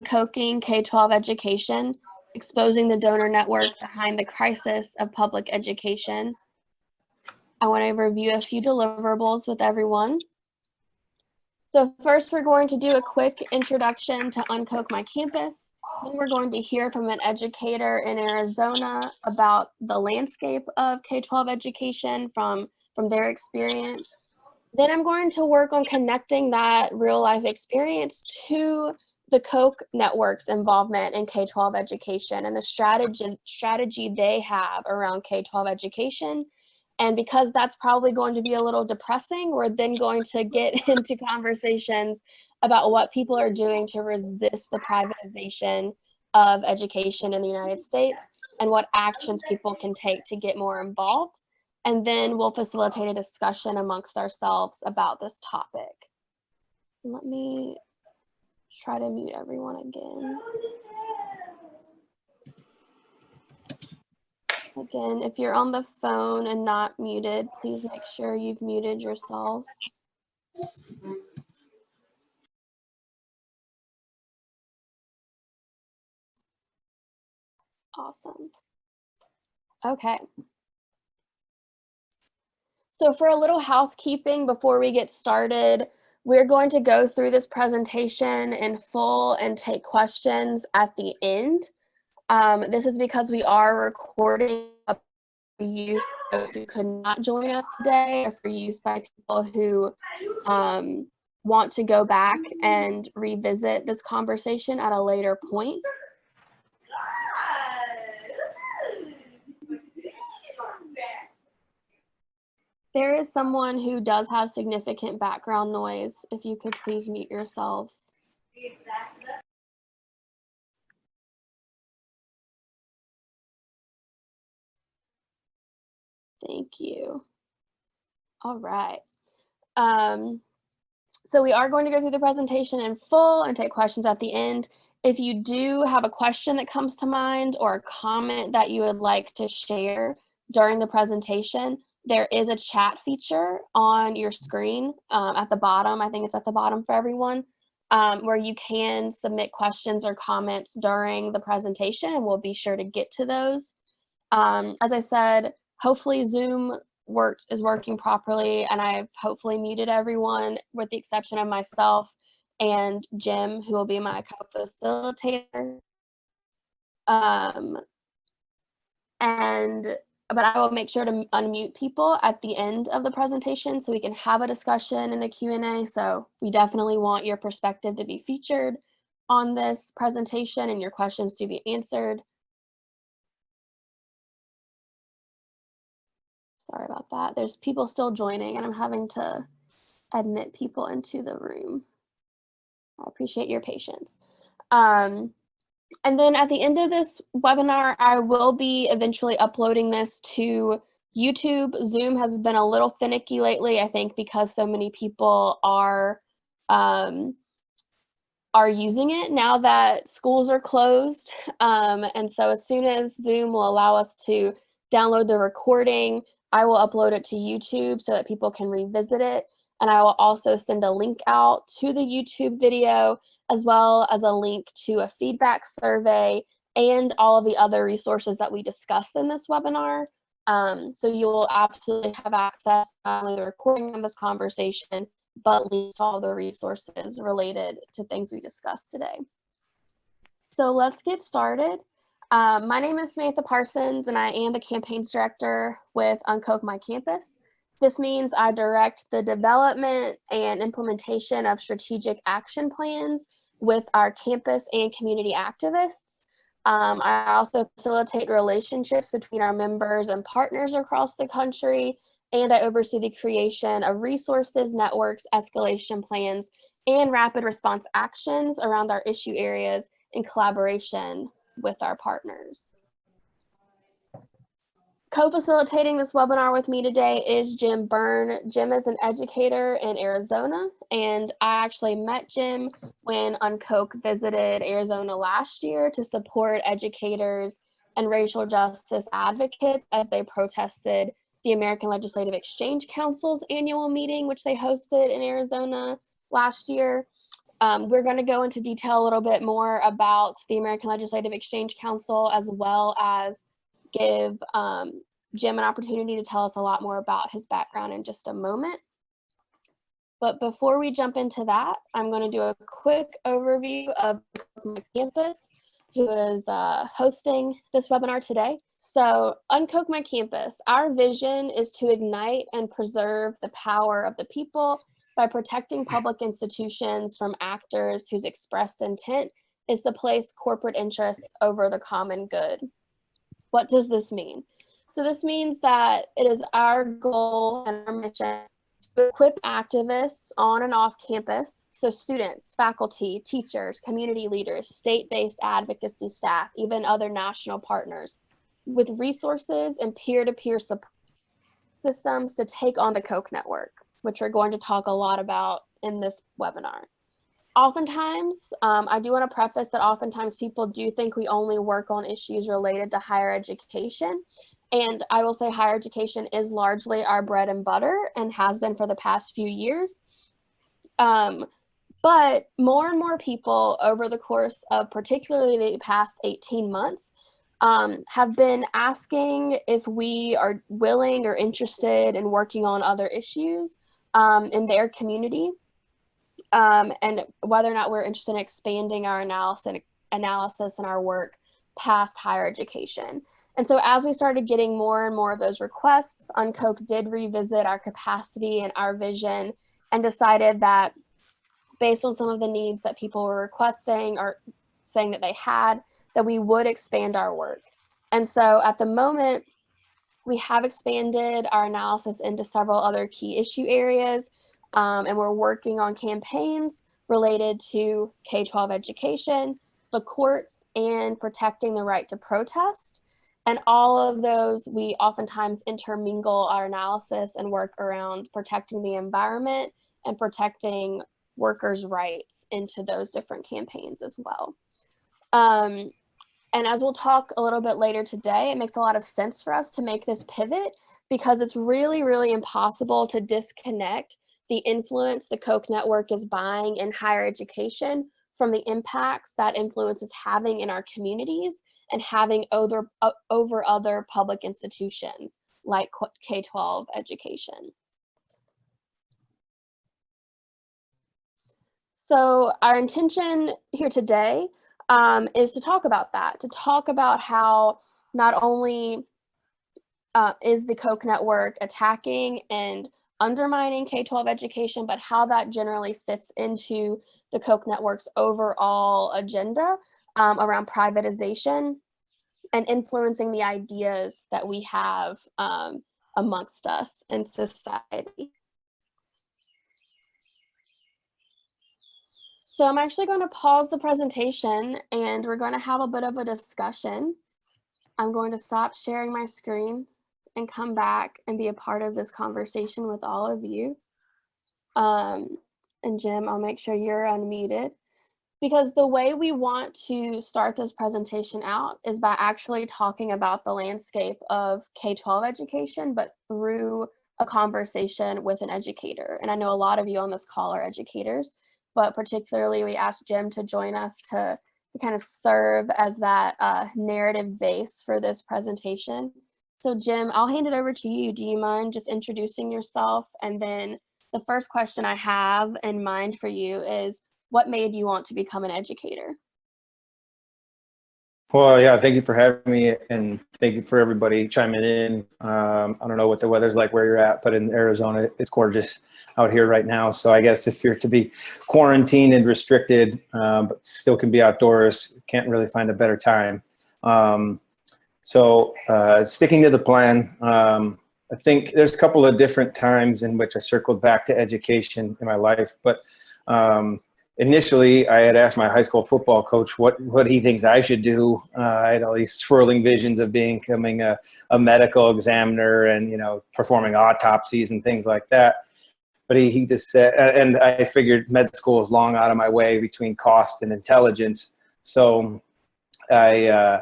Uncoking K-12 Education, Exposing the Donor Network Behind the Crisis of Public Education. I want to review a few deliverables with everyone. So first, we're going to do a quick introduction to Uncoke My Campus. Then we're going to hear from an educator in Arizona about the landscape of K-12 education from their experience. Then I'm going to work on connecting that real life experience to the Koch network's involvement in K-12 education and the strategy they have around K-12 education. And because that's probably going to be a little depressing, we're then going to get into conversations about what people are doing to resist the privatization of education in the United States and what actions people can take to get more involved. And then we'll facilitate a discussion amongst ourselves about this topic. Let me try to mute everyone again. Again, if you're on the phone and not muted, please make sure you've muted yourselves. Awesome. Okay. So for a little housekeeping before we get started, we're going to go through this presentation in full and take questions at the end. This is because we are recording for use by those who could not join us today, or for use by people who want to go back and revisit this conversation at a later point. There is someone who does have significant background noise. If you could please mute yourselves. Thank you. All right. So we are going to go through the presentation in full and take questions at the end. If you do have a question that comes to mind or a comment that you would like to share during the presentation, there is a chat feature on your screen at the bottom. I think it's at the bottom for everyone, where you can submit questions or comments during the presentation, and we'll be sure to get to those. As I said, hopefully Zoom is working properly, and I've hopefully muted everyone with the exception of myself and Jim, who will be my co-facilitator. But I will make sure to unmute people at the end of the presentation so we can have a discussion and a Q&A. So we definitely want your perspective to be featured on this presentation and your questions to be answered. Sorry about that. There's people still joining and I'm having to admit people into the room. I appreciate your patience. And then at the end of this webinar, I will be eventually uploading this to YouTube. Zoom has been a little finicky lately, I think, because so many people are using it now that schools are closed. And so as soon as Zoom will allow us to download the recording, I will upload it to YouTube so that people can revisit it. And I will also send a link out to the YouTube video, as well as a link to a feedback survey and all of the other resources that we discussed in this webinar. So you will absolutely have access to not only the recording of this conversation, but links to all the resources related to things we discussed today. So let's get started. My name is Samantha Parsons, and I am the campaigns director with Uncoke My Campus. This means I direct the development and implementation of strategic action plans with our campus and community activists. I also facilitate relationships between our members and partners across the country, and I oversee the creation of resources, networks, escalation plans, and rapid response actions around our issue areas in collaboration with our partners. Co-facilitating this webinar with me today is Jim Byrne. Jim is an educator in Arizona, and I actually met Jim when Uncoke visited Arizona last year to support educators and racial justice advocates as they protested the American Legislative Exchange Council's annual meeting, which they hosted in Arizona last year. We're going to go into detail a little bit more about the American Legislative Exchange Council, as well as give Jim an opportunity to tell us a lot more about his background in just a moment. But before we jump into that, I'm going to do a quick overview of my campus, who is hosting this webinar today. So, Uncoke My Campus, our vision is to ignite and preserve the power of the people by protecting public institutions from actors whose expressed intent is to place corporate interests over the common good. What does this mean? So this means that it is our goal and our mission to equip activists on and off campus, so students, faculty, teachers, community leaders, state-based advocacy staff, even other national partners, with resources and peer-to-peer support systems to take on the Koch network, which we're going to talk a lot about in this webinar. Oftentimes, I do want to preface that oftentimes people do think we only work on issues related to higher education. And I will say higher education is largely our bread and butter and has been for the past few years. But more and more people over the course of particularly the past 18 months have been asking if we are willing or interested in working on other issues in their community, and whether or not we're interested in expanding our analysis and our work past higher education. And so as we started getting more and more of those requests, Uncoke did revisit our capacity and our vision and decided that based on some of the needs that people were requesting or saying that they had, that we would expand our work. And so at the moment, we have expanded our analysis into several other key issue areas, and we're working on campaigns related to K-12 education, the courts, and protecting the right to protest. And all of those, we oftentimes intermingle our analysis and work around protecting the environment and protecting workers' rights into those different campaigns as well. And as we'll talk a little bit later today, it makes a lot of sense for us to make this pivot because it's really, really impossible to disconnect the influence the Koch network is buying in higher education from the impacts that influence is having in our communities and having over other public institutions like K-12 education. So our intention here today is to talk about that, to talk about how not only is the Koch network attacking and undermining K-12 education, but how that generally fits into the Koch network's overall agenda around privatization and influencing the ideas that we have amongst us in society. So I'm actually going to pause the presentation and we're going to have a bit of a discussion. I'm going to stop sharing my screen and come back and be a part of this conversation with all of you. And Jim, I'll make sure you're unmuted, because the way we want to start this presentation out is by actually talking about the landscape of K-12 education, but through a conversation with an educator. And I know a lot of you on this call are educators, but particularly we asked Jim to join us to kind of serve as that narrative base for this presentation. So Jim, I'll hand it over to you. Do you mind just introducing yourself? And then the first question I have in mind for you is, what made you want to become an educator? Well, yeah, thank you for having me, and thank you for everybody chiming in. I don't know what the weather's like where you're at, but in Arizona, it's gorgeous out here right now. So I guess if you're to be quarantined and restricted, but still can be outdoors, can't really find a better time. Sticking to the plan, I think there's a couple of different times in which I circled back to education in my life, but initially, I had asked my high school football coach what he thinks I should do. I had all these swirling visions of becoming a medical examiner and, you know, performing autopsies and things like that. But he just said, and I figured med school is long out of my way between cost and intelligence. So I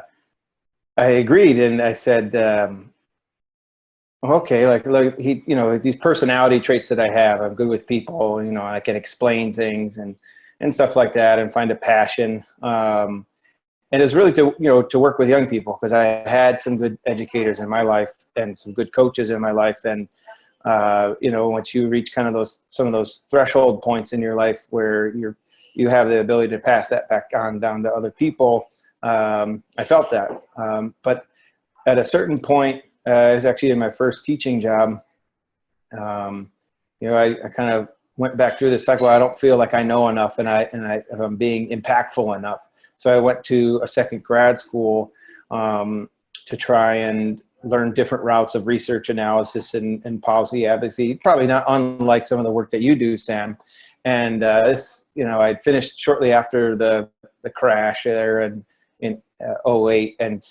agreed, and I said, okay, like he, you know, these personality traits that I have, I'm good with people, you know, I can explain things, and and stuff like that, and find a passion. And it's really to work with young people, because I had some good educators in my life and some good coaches in my life. And, once you reach kind of some of those threshold points in your life where you have the ability to pass that back on down to other people, I felt that. But at a certain point, it was actually in my first teaching job, I kind of went back through this cycle. I don't feel like I know enough, and I'm being impactful enough. So I went to a second grad school to try and learn different routes of research analysis and policy advocacy, probably not unlike some of the work that you do, Sam. And I'd finished shortly after the crash there in '08, and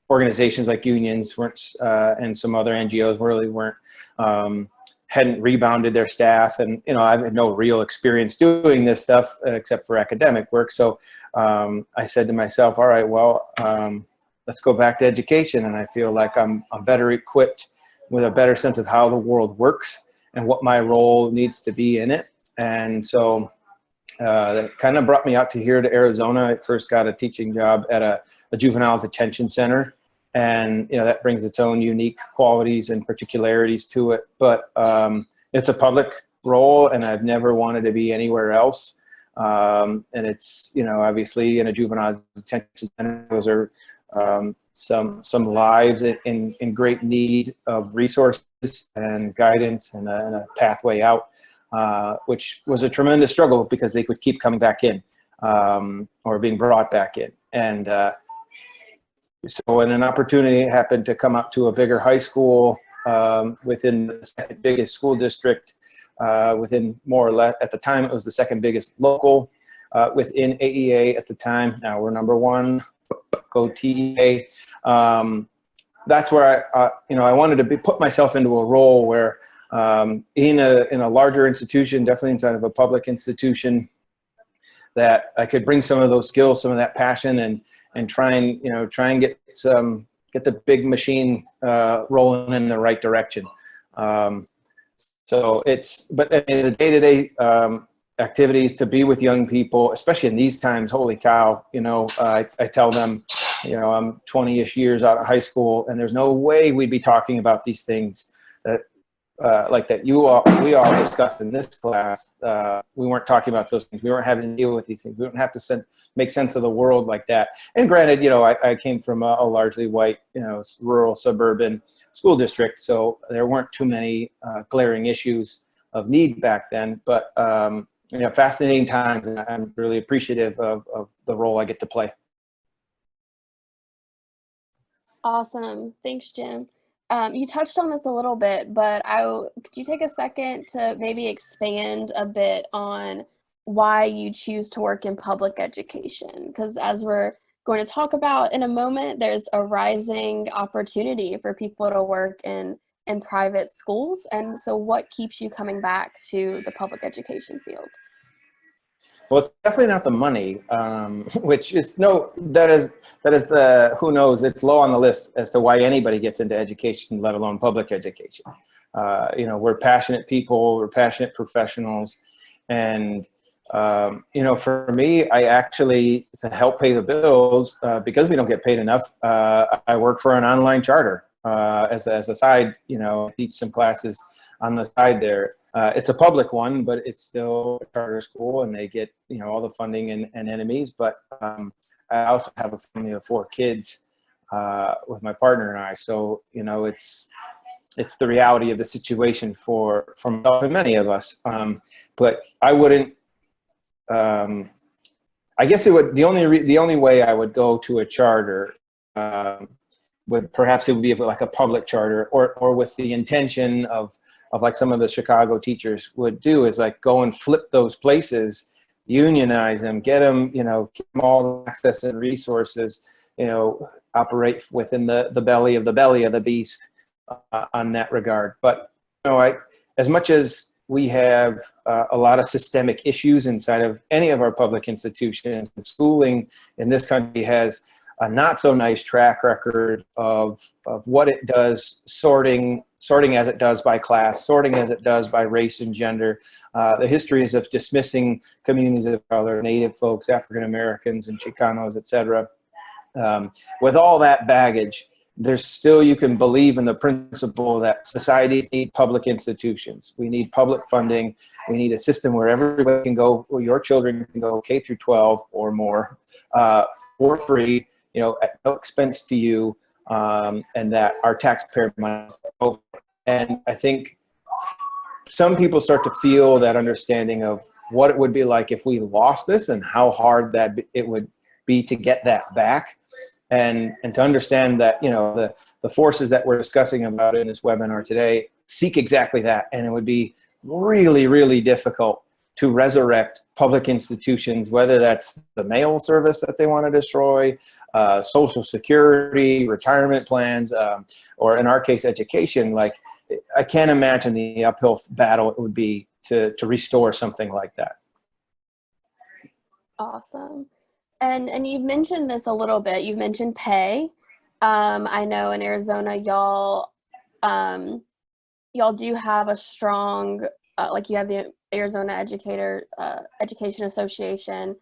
organizations like unions weren't, and some other NGOs really weren't, hadn't rebounded their staff, and I had no real experience doing this stuff except for academic work. So I said to myself, all right, well, let's go back to education. And I feel like I'm better equipped with a better sense of how the world works and what my role needs to be in it. And so that kind of brought me out to here to Arizona. I first got a teaching job at a juvenile detention center. And, that brings its own unique qualities and particularities to it. But it's a public role, and I've never wanted to be anywhere else. And it's, obviously in a juvenile detention center, those are some lives in great need of resources and guidance and a pathway out, which was a tremendous struggle because they could keep coming back in or being brought back in. And so when an opportunity happened to come up to a bigger high school within the second biggest school district, within more or less, at the time it was the second biggest local within AEA at the time. Now we're number one, go TEA. That's where I wanted to put myself into a role where in a larger institution, definitely inside of a public institution, that I could bring some of those skills, some of that passion, and try and get the big machine rolling in the right direction. So but in the day-to-day activities, to be with young people, especially in these times, holy cow, I tell them, I'm 20-ish years out of high school, and there's no way we'd be talking about these things that we all discussed in this class. We weren't talking about those things. We weren't having to deal with these things. We don't have to make sense of the world like that. And granted, I came from a largely white, rural suburban school district, so there weren't too many glaring issues of need back then. But fascinating times, and I'm really appreciative of the role I get to play. Awesome. Thanks, Jim. You touched on this a little bit, but could you take a second to maybe expand a bit on why you choose to work in public education? Because as we're going to talk about in a moment, there's a rising opportunity for people to work in private schools. And so what keeps you coming back to the public education field? Well, it's definitely not the money, which is that is the, who knows, it's low on the list as to why anybody gets into education, let alone public education. We're passionate people, we're passionate professionals. And, for me, I actually, to help pay the bills, because we don't get paid enough, I work for an online charter as a side, teach some classes on the side there. It's a public one, but it's still a charter school, and they get, all the funding and enemies. But I also have a family of 4 kids with my partner and I. So, it's the reality of the situation for myself and many of us. But I wouldn't, I guess the only way I would go to a charter would be like a public charter, or with the intention of like some of the Chicago teachers would do, is like go and flip those places, unionize them, get them all the access and resources, operate within the belly of the beast on that regard. But as much as we have a lot of systemic issues inside of any of our public institutions, schooling in this country has a not so nice track record of what it does, sorting as it does by class, sorting as it does by race and gender. The histories of dismissing communities of color, Native folks, African Americans, and Chicanos, et cetera. With all that baggage, there's still, you can believe in the principle that societies need public institutions. We need public funding. We need a system where everybody can go, where your children can go K through 12 or more for free, at no expense to you, and that our taxpayer money. And I think some people start to feel that understanding of what it would be like if we lost this and how hard that it would be to get that back. And to understand that, the forces that we're discussing about in this webinar today seek exactly that. And it would be really, really difficult to resurrect public institutions, whether that's the mail service that they want to destroy, Social Security, retirement plans, or in our case, education. Like, I can't imagine the uphill battle it would be to restore something like that. Awesome. And you've mentioned this a little bit. You've mentioned pay. I know in Arizona, y'all do have a strong, like you have the Arizona Educator Education Association.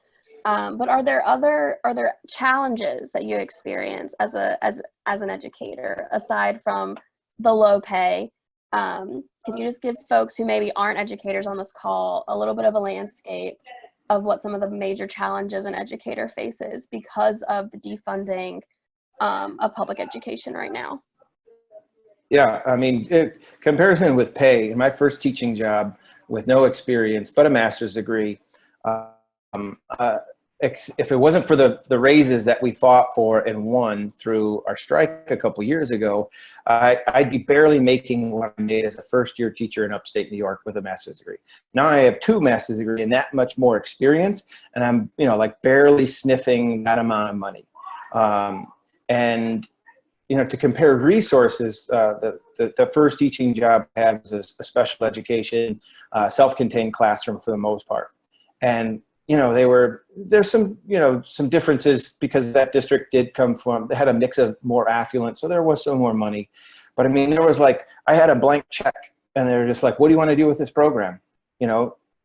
But are there challenges that you experience as an educator aside from the low pay? Can you just give folks who maybe aren't educators on this call a little bit of a landscape of what some of the major challenges an educator faces because of the defunding of public education right now? Yeah, I mean, comparison with pay, in my first teaching job with no experience but a master's degree, if it wasn't for the raises that we fought for and won through our strike a couple years ago, I'd be barely making what I made as a first-year teacher in upstate New York with a master's degree. Now I have 2 master's degrees and that much more experience, and I'm like barely sniffing that amount of money. And to compare resources, the first teaching job I had was a special education, self-contained classroom for the most part, and there's some differences because that district did come from, they had a mix of more affluent, so there was some more money. But I mean, there was like, I had a blank check and they were just like, what do you want to do with this program?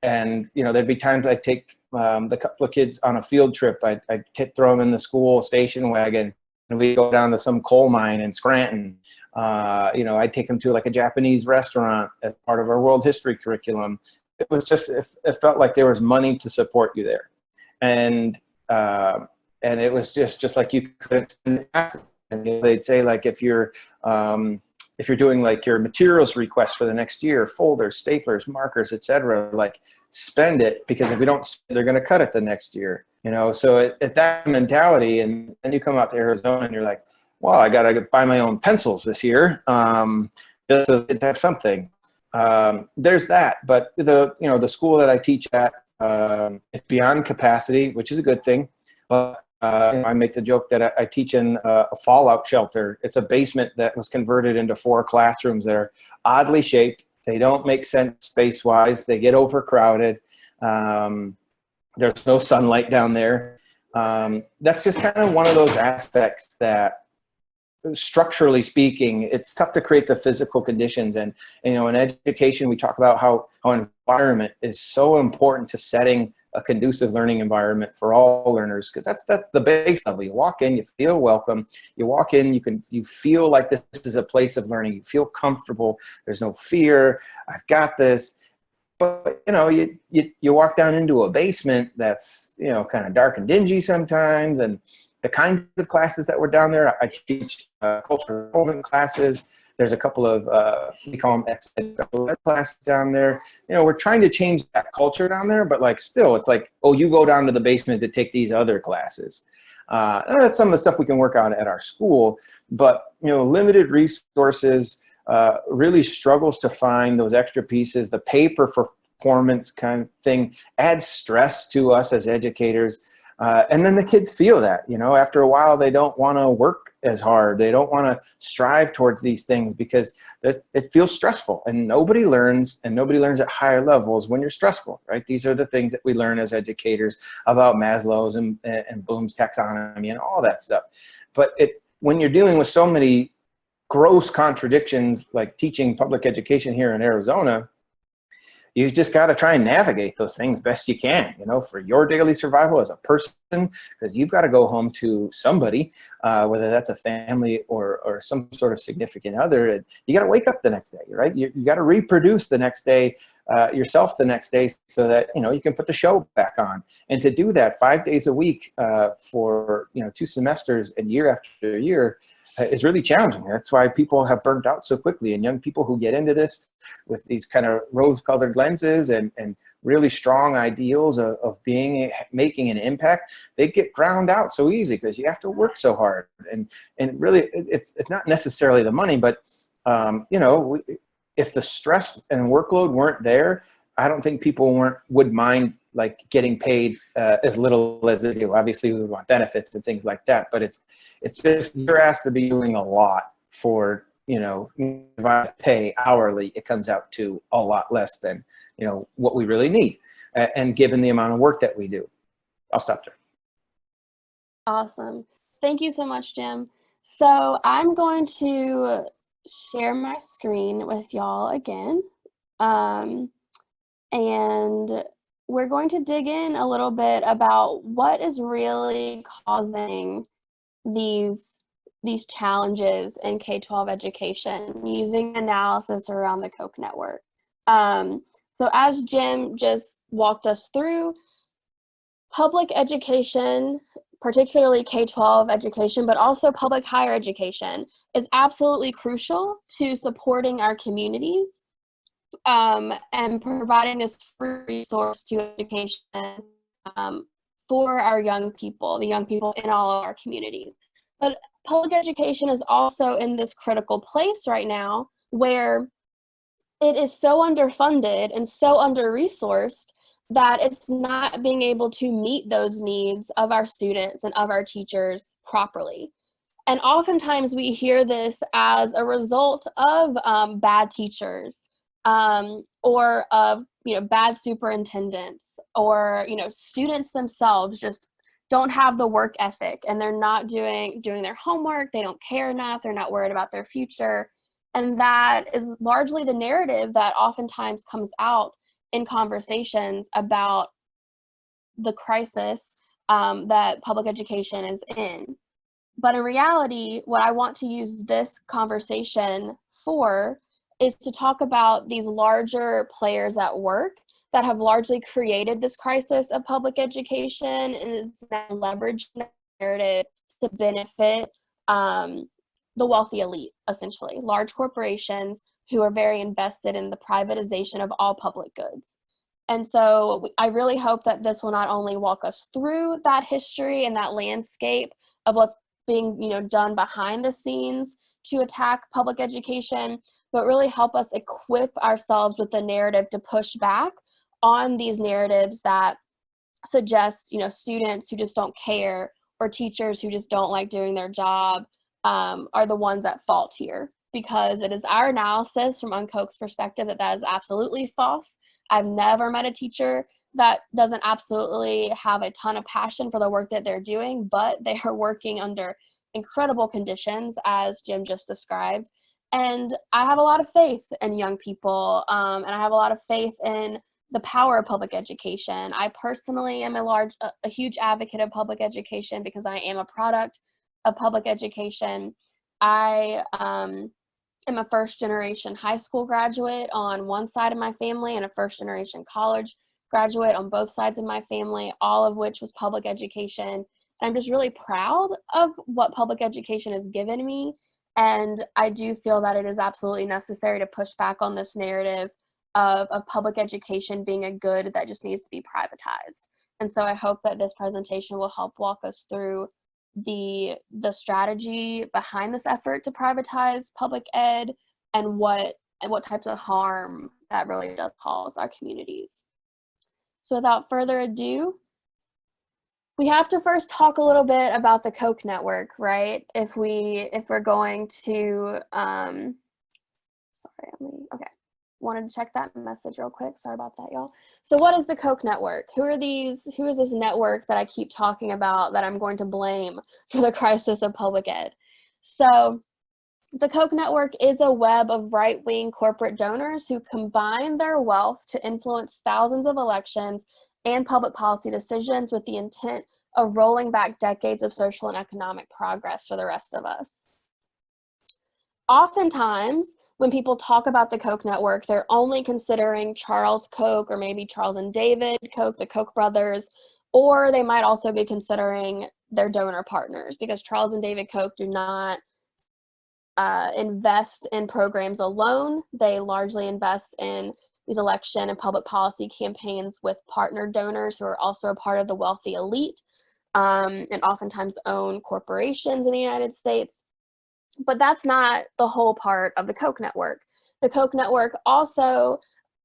And there'd be times I'd take the couple of kids on a field trip. I'd throw them in the school station wagon and we'd go down to some coal mine in Scranton. I'd take them to like a Japanese restaurant as part of our world history curriculum. It was just, it felt like there was money to support you there. And it was just like you couldn't, and they'd say like, if you're doing like your materials request for the next year, folders, staplers, markers, etc., like spend it, because if we don't, they're going to cut it the next year. So at that mentality, and then you come out to Arizona and you're like, well, I got to buy my own pencils this year just to have something. There's that, but the school that I teach at, it's beyond capacity, which is a good thing. But I make the joke that I teach in a fallout shelter. It's a basement that was converted into 4 classrooms that are oddly shaped. They don't make sense space-wise. They get overcrowded. There's no sunlight down there. That's just kind of one of those aspects that, structurally speaking, it's tough to create the physical conditions. And in education, we talk about how environment is so important to setting a conducive learning environment for all learners, because that's the base level. You walk in, you feel welcome. You walk in, you feel like this is a place of learning. You feel comfortable. There's no fear. I've got this. But you walk down into a basement that's kind of dark and dingy sometimes, and the kinds of classes that were down there, I teach cultural relevant classes. There's a couple of, we call them classes down there. We're trying to change that culture down there, but like still, it's like, oh, you go down to the basement to take these other classes. That's some of the stuff we can work on at our school, but limited resources, really struggles to find those extra pieces. The pay for performance kind of thing adds stress to us as educators. And then the kids feel that, after a while, they don't want to work as hard. They don't want to strive towards these things because it feels stressful, and nobody learns at higher levels when you're stressful, right? These are the things that we learn as educators about Maslow's and Bloom's taxonomy and all that stuff. But when you're dealing with so many gross contradictions, like teaching public education here in Arizona, you just got to try and navigate those things best you can, for your daily survival as a person, because you've got to go home to somebody, whether that's a family or some sort of significant other. And you got to wake up the next day, right? You got to reproduce the next day, yourself the next day, so that, you can put the show back on. And to do that 5 days a week for, 2 semesters and year after year, is really challenging. That's why people have burnt out so quickly, and young people who get into this with these kind of rose-colored lenses and really strong ideals of making an impact, they get ground out so easy because you have to work so hard. And really, it's not necessarily the money, but if the stress and workload weren't there, I don't think people would mind like getting paid as little as they do. Obviously, we want benefits and things like that, but it's just you're asked to be doing a lot for, if I pay hourly, it comes out to a lot less than, what we really need. And given the amount of work that we do. I'll stop there. Awesome. Thank you so much, Jim. So I'm going to share my screen with y'all again. And we're going to dig in a little bit about what is really causing these challenges in K-12 education using analysis around the Koch network. So as Jim just walked us through, public education, particularly K-12 education, but also public higher education, is absolutely crucial to supporting our communities and providing this free resource to education for our young people, the young people in all of our communities. But public education is also in this critical place right now where it is so underfunded and so under-resourced that it's not being able to meet those needs of our students and of our teachers properly. And oftentimes we hear this as a result of bad teachers or of bad superintendents, or students themselves just don't have the work ethic and they're not doing their homework, they don't care enough, they're not worried about their future. And that is largely the narrative that oftentimes comes out in conversations about the crisis that public education is in. But in reality, what I want to use this conversation for is to talk about these larger players at work that have largely created this crisis of public education and is now leveraging the narrative to benefit the wealthy elite, essentially, large corporations who are very invested in the privatization of all public goods. And so I really hope that this will not only walk us through that history and that landscape of what's being done behind the scenes to attack public education, but really help us equip ourselves with the narrative to push back on these narratives that suggest, students who just don't care or teachers who just don't like doing their job are the ones at fault here. Because it is our analysis from Unkoch's perspective that is absolutely false. I've never met a teacher that doesn't absolutely have a ton of passion for the work that they're doing, but they are working under incredible conditions, as Jim just described. And I have a lot of faith in young people, and I have a lot of faith in the power of public education. I personally am a huge advocate of public education because I am a product of public education. I am a first-generation high school graduate on one side of my family and a first-generation college graduate on both sides of my family, all of which was public education. And I'm just really proud of what public education has given me. And I do feel that it is absolutely necessary to push back on this narrative of public education being a good that just needs to be privatized. And so I hope that this presentation will help walk us through the strategy behind this effort to privatize public ed and what types of harm that really does cause our communities. So without further ado, We have to first talk a little bit about the Koch network, right? If we're going to, okay. Wanted to check that message real quick. Sorry about that, y'all. So what is the Koch network? Who is this network that I keep talking about that I'm going to blame for the crisis of public ed? So the Koch network is a web of right-wing corporate donors who combine their wealth to influence thousands of elections and public policy decisions with the intent of rolling back decades of social and economic progress for the rest of us. Oftentimes, when people talk about the Koch network, they're only considering Charles Koch or maybe Charles and David Koch, the Koch brothers, or they might also be considering their donor partners, because Charles and David Koch do not invest in programs alone. They largely invest in these election and public policy campaigns with partner donors who are also a part of the wealthy elite, and oftentimes own corporations in the United States. But that's not the whole part of the Koch network. The Koch network also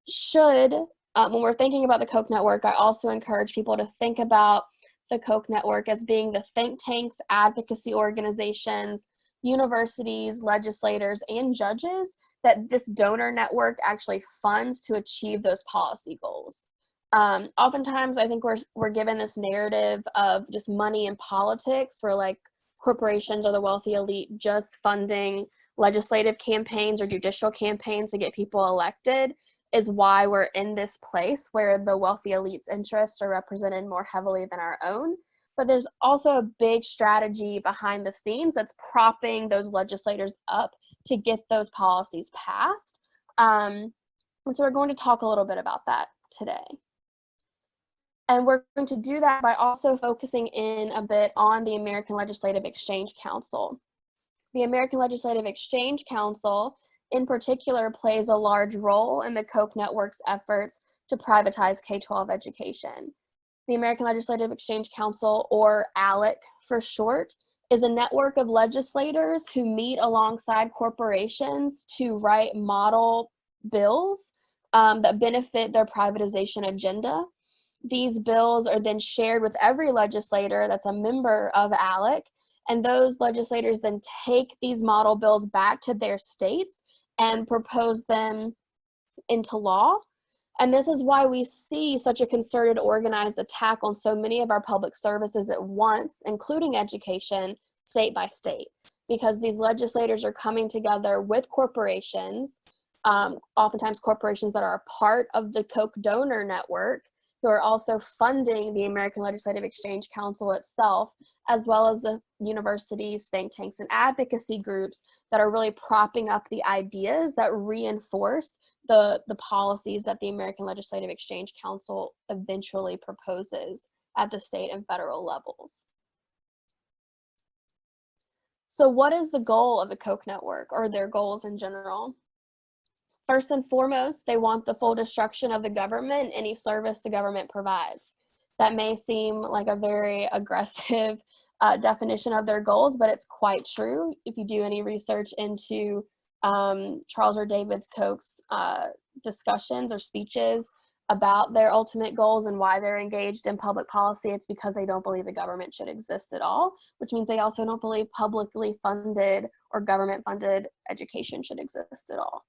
should, when we're thinking about the Koch network, I also encourage people to think about the Koch network as being the think tanks, advocacy organizations, universities, legislators, and judges that this donor network actually funds to achieve those policy goals. Oftentimes, I think we're given this narrative of just money in politics, where like corporations or the wealthy elite just funding legislative campaigns or judicial campaigns to get people elected is why we're in this place where the wealthy elite's interests are represented more heavily than our own. But there's also a big strategy behind the scenes that's propping those legislators up to get those policies passed. And so we're going to talk a little bit about that today. And we're going to do that by also focusing in a bit on the American Legislative Exchange Council. The American Legislative Exchange Council, in particular, plays a large role in the Koch network's efforts to privatize K-12 education. The American Legislative Exchange Council, or ALEC for short, is a network of legislators who meet alongside corporations to write model bills that benefit their privatization agenda. These bills are then shared with every legislator that's a member of ALEC, and those legislators then take these model bills back to their states and propose them into law. And this is why we see such a concerted, organized attack on so many of our public services at once, including education, state by state, because these legislators are coming together with corporations, oftentimes corporations that are a part of the Koch donor network, who are also funding the American Legislative Exchange Council itself, as well as the universities, think tanks, and advocacy groups that are really propping up the ideas that reinforce the policies that the American Legislative Exchange Council eventually proposes at the state and federal levels. So what is the goal of the Koch network, or their goals in general? First and foremost, they want the full destruction of the government and any service the government provides. That may seem like a very aggressive definition of their goals, but it's quite true. If you do any research into Charles or David Koch's discussions or speeches about their ultimate goals and why they're engaged in public policy, it's because they don't believe the government should exist at all, which means they also don't believe publicly funded or government-funded education should exist at all.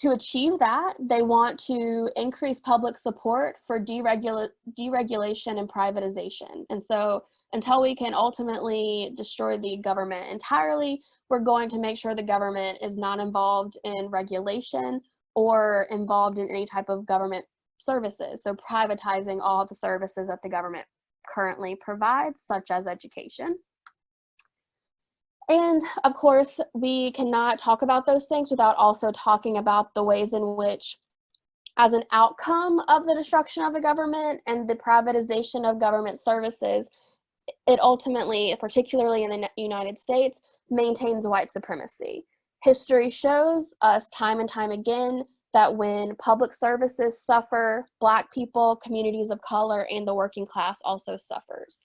To achieve that, they want to increase public support for deregulation and privatization. And so until we can ultimately destroy the government entirely, we're going to make sure the government is not involved in regulation or involved in any type of government services. So privatizing all the services that the government currently provides, such as education. And of course, we cannot talk about those things without also talking about the ways in which, as an outcome of the destruction of the government and the privatization of government services, it ultimately, particularly in the United States, maintains white supremacy. History shows us time and time again that when public services suffer, Black people, communities of color, and the working class also suffers.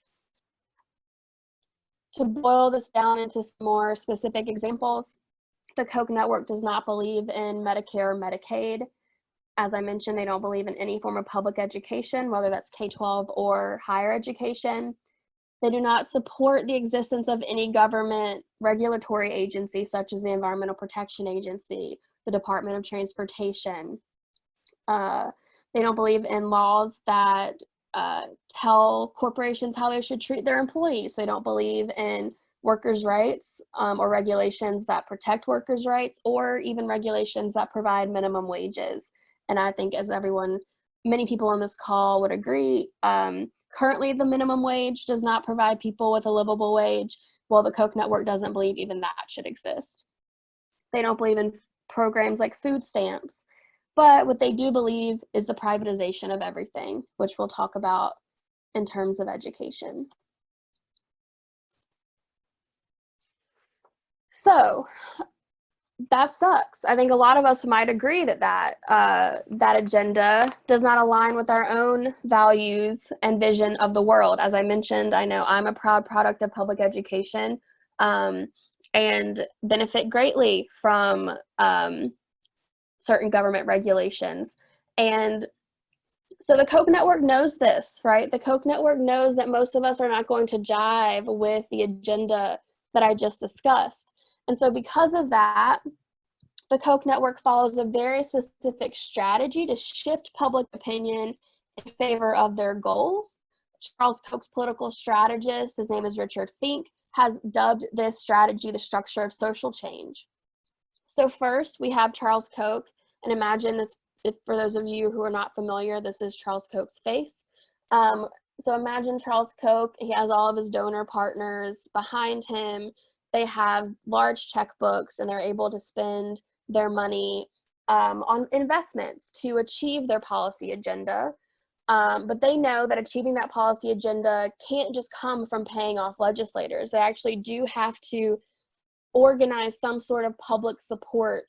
To boil this down into some more specific examples, the Koch network does not believe in Medicare or Medicaid. As I mentioned, they don't believe in any form of public education, whether that's K-12 or higher education. They do not support the existence of any government regulatory agency, such as the Environmental Protection Agency, the Department of Transportation. They don't believe in laws that tell corporations how they should treat their employees. They don't believe in workers' rights or regulations that protect workers' rights, or even regulations that provide minimum wages. And I think, as many people on this call would agree, currently the minimum wage does not provide people with a livable wage. Well, the Koch network doesn't believe even that should exist. They don't believe in programs like food stamps. But what they do believe is the privatization of everything, which we'll talk about in terms of education. So that sucks. I think a lot of us might agree that that agenda does not align with our own values and vision of the world. As I mentioned, I know I'm a proud product of public education and benefit greatly from certain government regulations. And so the Koch network knows this, right? The Koch network knows that most of us are not going to jive with the agenda that I just discussed. And so because of that, the Koch network follows a very specific strategy to shift public opinion in favor of their goals. Charles Koch's political strategist, his name is Richard Fink, has dubbed this strategy the structure of social change. So first, we have Charles Koch, and imagine this, if for those of you who are not familiar, this is Charles Koch's face. So imagine Charles Koch, he has all of his donor partners behind him. They have large checkbooks, and they're able to spend their money on investments to achieve their policy agenda. But they know that achieving that policy agenda can't just come from paying off legislators. They actually do have to organize some sort of public support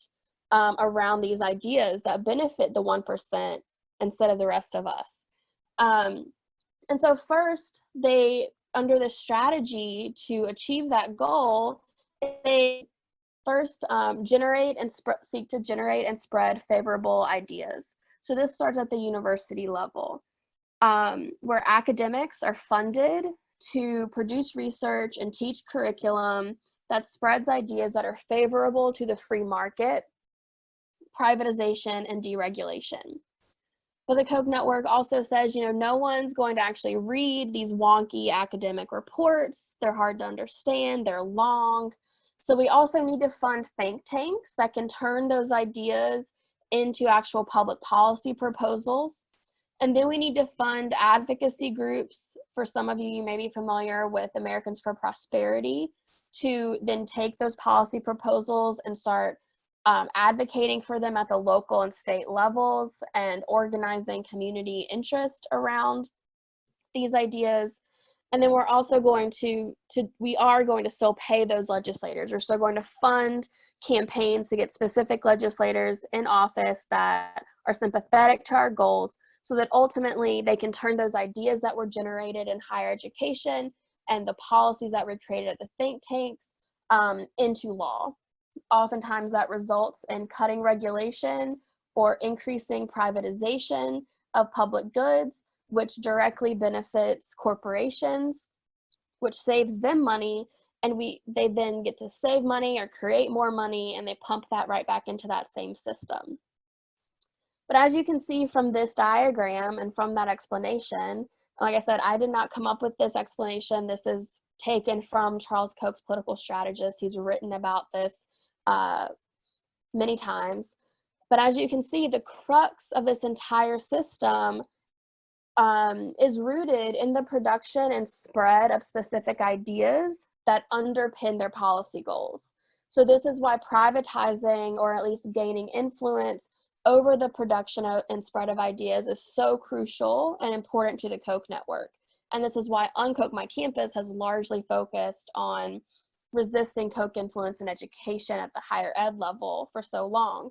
around these ideas that benefit the 1% instead of the rest of us. And so first, under this strategy to achieve that goal, they first seek to generate and spread favorable ideas. So this starts at the university level, where academics are funded to produce research and teach curriculum that spreads ideas that are favorable to the free market, privatization, and deregulation. But the Koch network also says, no one's going to actually read these wonky academic reports. They're hard to understand, they're long. So we also need to fund think tanks that can turn those ideas into actual public policy proposals. And then we need to fund advocacy groups. For some of you, you may be familiar with Americans for Prosperity, to then take those policy proposals and start advocating for them at the local and state levels and organizing community interest around these ideas. And then we're also going to still pay those legislators. We're still going to fund campaigns to get specific legislators in office that are sympathetic to our goals, so that ultimately they can turn those ideas that were generated in higher education and the policies that were created at the think tanks into law. Oftentimes that results in cutting regulation or increasing privatization of public goods, which directly benefits corporations, which saves them money, and they then get to save money or create more money, and they pump that right back into that same system. But as you can see from this diagram and from that explanation, like I said, I did not come up with this explanation. This is taken from Charles Koch's political strategist. He's written about this many times. But as you can see, the crux of this entire system is rooted in the production and spread of specific ideas that underpin their policy goals. So this is why privatizing, or at least gaining influence over the production and spread of ideas, is so crucial and important to the Koch network. And this is why Unkoch My Campus has largely focused on resisting Koch influence in education at the higher ed level for so long.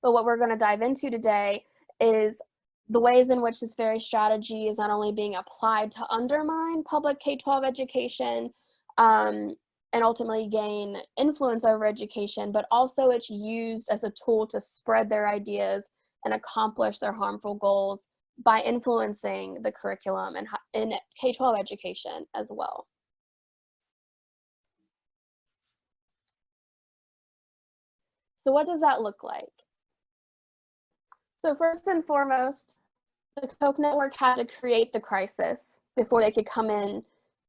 But what we're going to dive into today is the ways in which this very strategy is not only being applied to undermine public K-12 education and ultimately gain influence over education, but also it's used as a tool to spread their ideas and accomplish their harmful goals by influencing the curriculum in K-12 education as well. So what does that look like? So first and foremost, the Koch network had to create the crisis before they could come in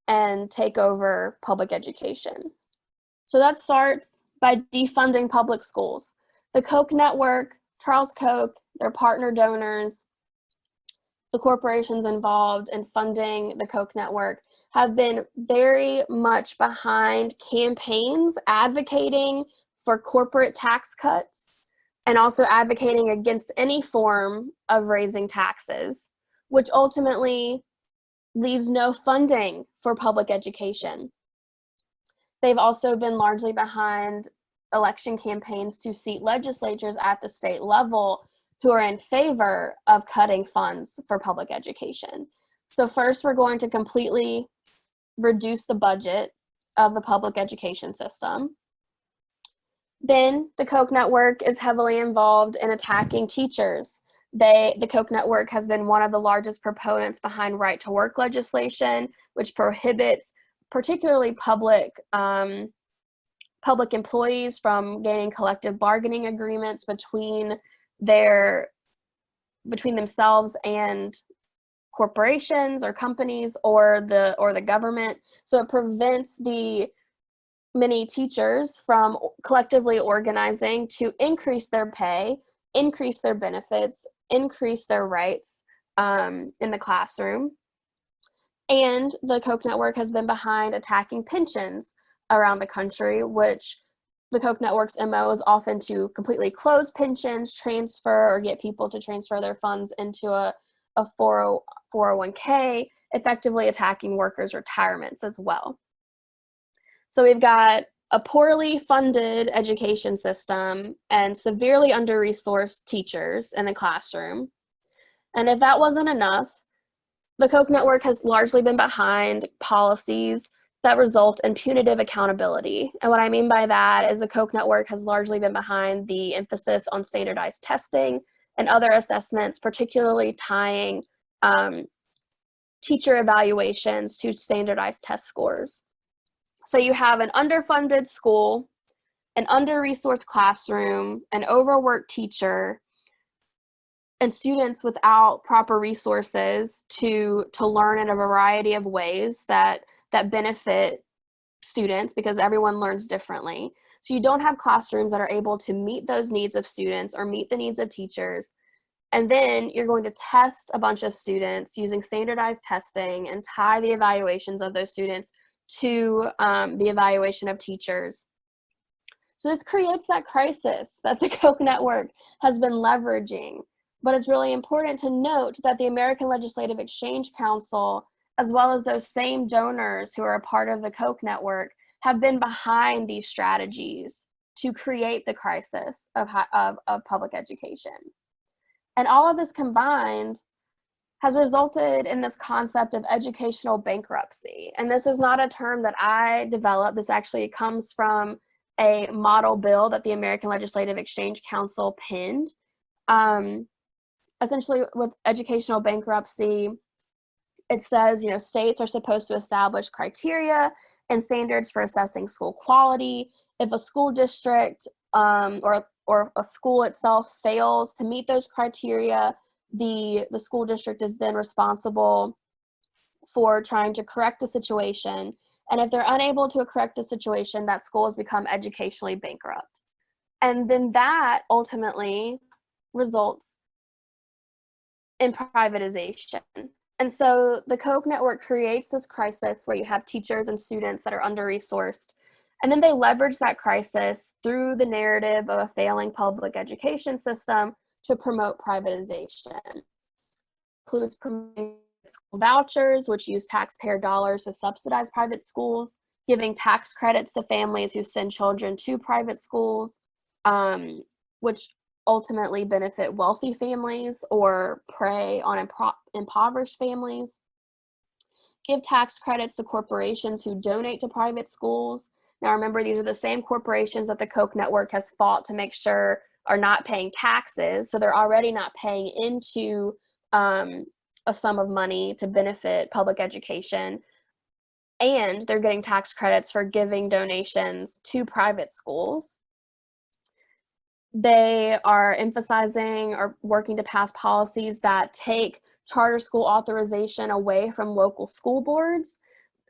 and take over public education. So that starts by defunding public schools. The Koch network, Charles Koch, their partner donors, the corporations involved in funding the Koch network have been very much behind campaigns advocating for corporate tax cuts and also advocating against any form of raising taxes, which ultimately leaves no funding for public education. They've also been largely behind election campaigns to seat legislatures at the state level who are in favor of cutting funds for public education. So first, we're going to completely reduce the budget of the public education system. Then the Koch network is heavily involved in attacking teachers. The Koch network has been one of the largest proponents behind right-to-work legislation, which prohibits particularly public employees from gaining collective bargaining agreements between themselves and corporations or companies or the government. So it prevents the many teachers from collectively organizing to increase their pay, increase their benefits, increase their rights in the classroom. And the Koch network has been behind attacking pensions around the country, which the Koch network's MO is often to completely close pensions, transfer or get people to transfer their funds into a 401k, effectively attacking workers' retirements as well. So we've got a poorly funded education system and severely under-resourced teachers in the classroom. And if that wasn't enough, the Koch network has largely been behind policies that result in punitive accountability. And what I mean by that is the Koch network has largely been behind the emphasis on standardized testing and other assessments, particularly tying teacher evaluations to standardized test scores. So you have an underfunded school, an under-resourced classroom, an overworked teacher, and students without proper resources to learn in a variety of ways that benefit students, because everyone learns differently. So you don't have classrooms that are able to meet those needs of students or meet the needs of teachers. And then you're going to test a bunch of students using standardized testing and tie the evaluations of those students to the evaluation of teachers. So this creates that crisis that the Koch network has been leveraging. But it's really important to note that the American Legislative Exchange Council, as well as those same donors who are a part of the Koch network, have been behind these strategies to create the crisis of public education. And all of this combined has resulted in this concept of educational bankruptcy. And this is not a term that I developed. This actually comes from a model bill that the American Legislative Exchange Council penned. Essentially, with educational bankruptcy, it says, states are supposed to establish criteria and standards for assessing school quality. If a school district or a school itself fails to meet those criteria, the school district is then responsible for trying to correct the situation. And if they're unable to correct the situation, that school has become educationally bankrupt. And then that ultimately results in privatization. And so the Koch network creates this crisis where you have teachers and students that are under-resourced. And then they leverage that crisis through the narrative of a failing public education system to promote privatization. It includes promoting school vouchers, which use taxpayer dollars to subsidize private schools, giving tax credits to families who send children to private schools, which ultimately benefit wealthy families or prey on impoverished families. Give tax credits to corporations who donate to private schools. Now remember, these are the same corporations that the Koch network has fought to make sure are not paying taxes, so they're already not paying into a sum of money to benefit public education, and they're getting tax credits for giving donations to private schools. They are emphasizing or working to pass policies that take charter school authorization away from local school boards.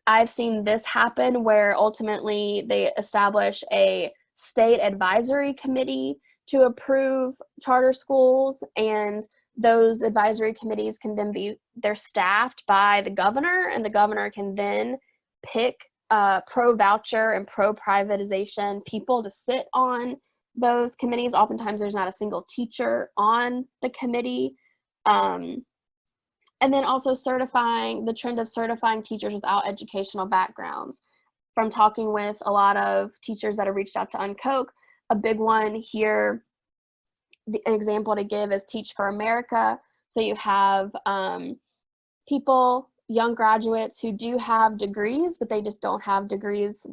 I've seen this happen where ultimately they establish a state advisory committee to approve charter schools, and those advisory committees can then they're staffed by the governor, and the governor can then pick pro-voucher and pro-privatization people to sit on those committees. Oftentimes there's not a single teacher on the committee. And then also the trend of certifying teachers without educational backgrounds. From talking with a lot of teachers that have reached out to Uncoch, a big one here, an example to give is Teach for America. So you have people, young graduates who do have degrees, but they just don't have degrees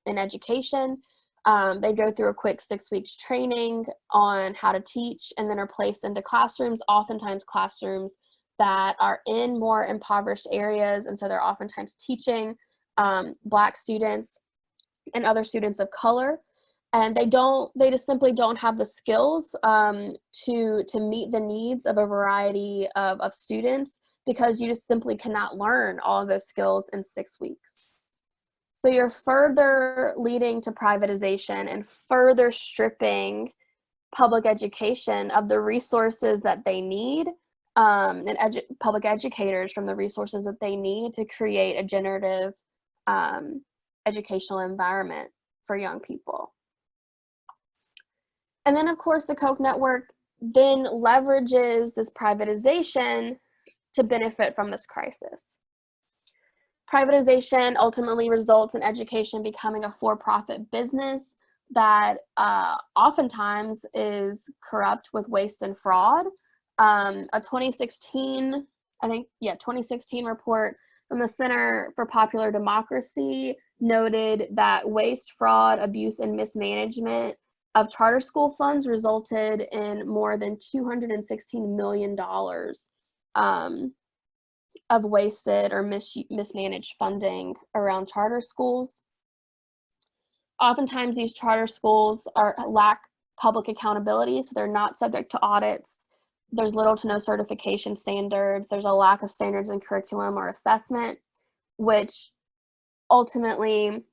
in education. They go through a quick 6 weeks training on how to teach and then are placed into classrooms, oftentimes classrooms that are in more impoverished areas. And so they're oftentimes teaching Black students and other students of color. And they just simply don't have the skills to meet the needs of a variety of students, because you just simply cannot learn all of those skills in 6 weeks. So you're further leading to privatization and further stripping public education of the resources that they need, and public educators from the resources that they need to create a generative educational environment for young people. And then, of course, the Koch network then leverages this privatization to benefit from this crisis. Privatization ultimately results in education becoming a for-profit business that oftentimes is corrupt with waste and fraud. A 2016 report from the Center for Popular Democracy noted that waste, fraud, abuse, and mismanagement of charter school funds resulted in more than $216 million of wasted or mismanaged funding around charter schools. Oftentimes these charter schools lack public accountability, so they're not subject to audits. There's little to no certification standards. There's a lack of standards in curriculum or assessment, which ultimately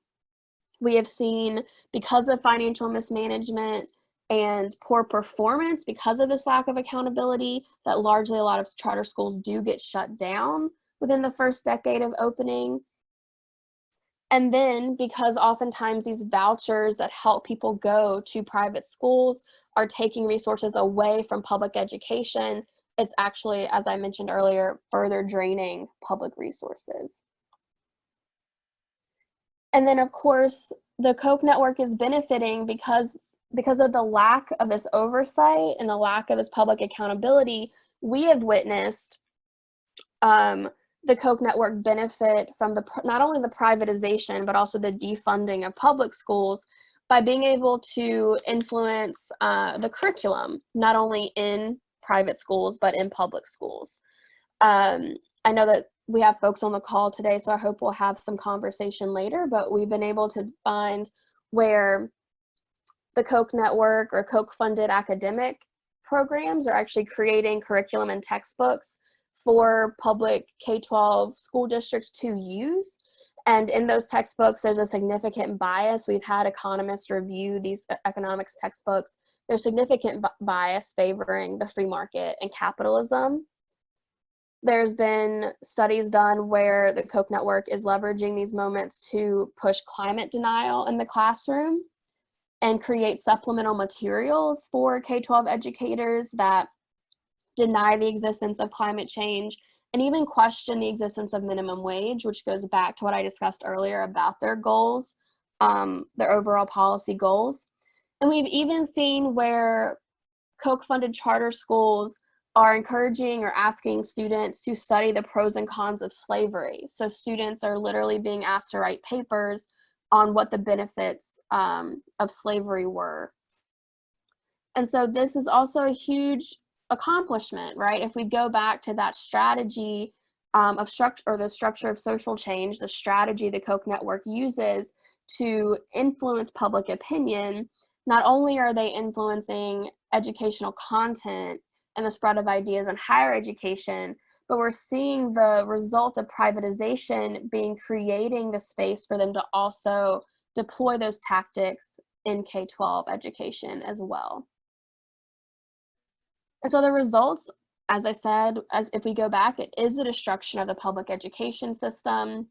we have seen, because of financial mismanagement and poor performance, because of this lack of accountability, that largely a lot of charter schools do get shut down within the first decade of opening. And then because oftentimes these vouchers that help people go to private schools are taking resources away from public education, it's actually, as I mentioned earlier, further draining public resources. And then, of course, the Koch network is benefiting because of the lack of this oversight and the lack of this public accountability. We have witnessed the Koch network benefit from not only the privatization, but also the defunding of public schools by being able to influence the curriculum, not only in private schools, but in public schools. I know that we have folks on the call today, so I hope we'll have some conversation later, but we've been able to find where the Koch network or Koch-funded academic programs are actually creating curriculum and textbooks for public K-12 school districts to use. And in those textbooks, there's a significant bias. We've had economists review these economics textbooks. There's significant bias favoring the free market and capitalism. There's been studies done where the Koch network is leveraging these moments to push climate denial in the classroom and create supplemental materials for K-12 educators that deny the existence of climate change and even question the existence of minimum wage, which goes back to what I discussed earlier about their goals, their overall policy goals. And we've even seen where Koch-funded charter schools are encouraging or asking students to study the pros and cons of slavery. So students are literally being asked to write papers on what the benefits of slavery were. And so this is also a huge accomplishment, right? If we go back to that strategy of structure, or the structure of social change, the strategy the Koch network uses to influence public opinion, not only are they influencing educational content and the spread of ideas in higher education, but we're seeing the result of privatization being creating the space for them to also deploy those tactics in K-12 education as well. And so the results, as I said, as if we go back, it is the destruction of the public education system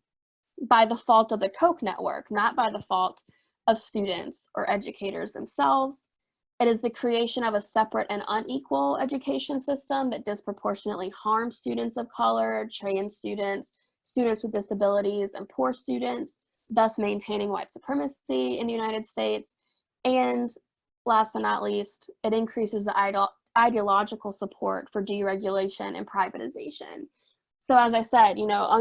by the fault of the Koch network, not by the fault of students or educators themselves. It is the creation of a separate and unequal education system that disproportionately harms students of color, trans students, students with disabilities, and poor students, thus maintaining white supremacy in the United States. And last but not least, it increases the ideological support for deregulation and privatization. So as I said,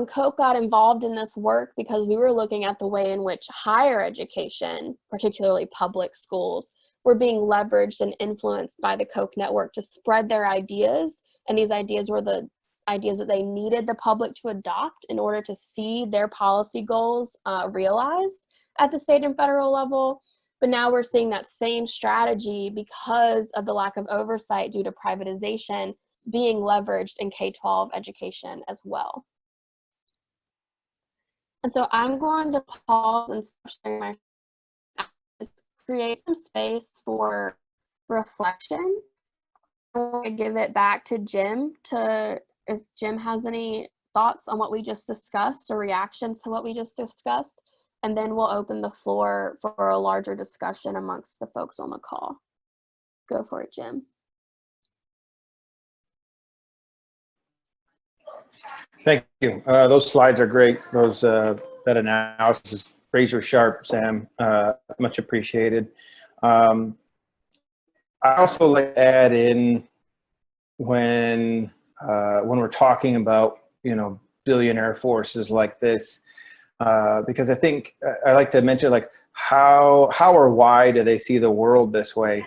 Koch got involved in this work because we were looking at the way in which higher education, particularly public schools, were being leveraged and influenced by the Koch network to spread their ideas. And these ideas were the ideas that they needed the public to adopt in order to see their policy goals realized at the state and federal level. But now we're seeing that same strategy, because of the lack of oversight due to privatization, being leveraged in K-12 education as well. And so I'm going to pause and stop sharing my create some space for reflection. I'm going to give it back to Jim if Jim has any thoughts on what we just discussed or reactions to what we just discussed, and then we'll open the floor for a larger discussion amongst the folks on the call. Go for it, Jim. Thank you. Those slides are great. That analysis is razor sharp, Sam. Much appreciated. I also like to add in when we're talking about billionaire forces like this, because I think I like to mention how or why do they see the world this way?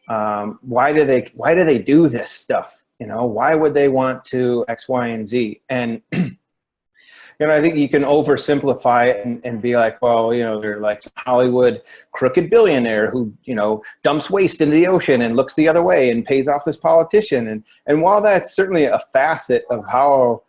Why do they do this stuff? Why would they want to X, Y, and Z? And I think you can oversimplify it and be like, well, they're like some Hollywood crooked billionaire who, dumps waste into the ocean and looks the other way and pays off this politician. And while that's certainly a facet of how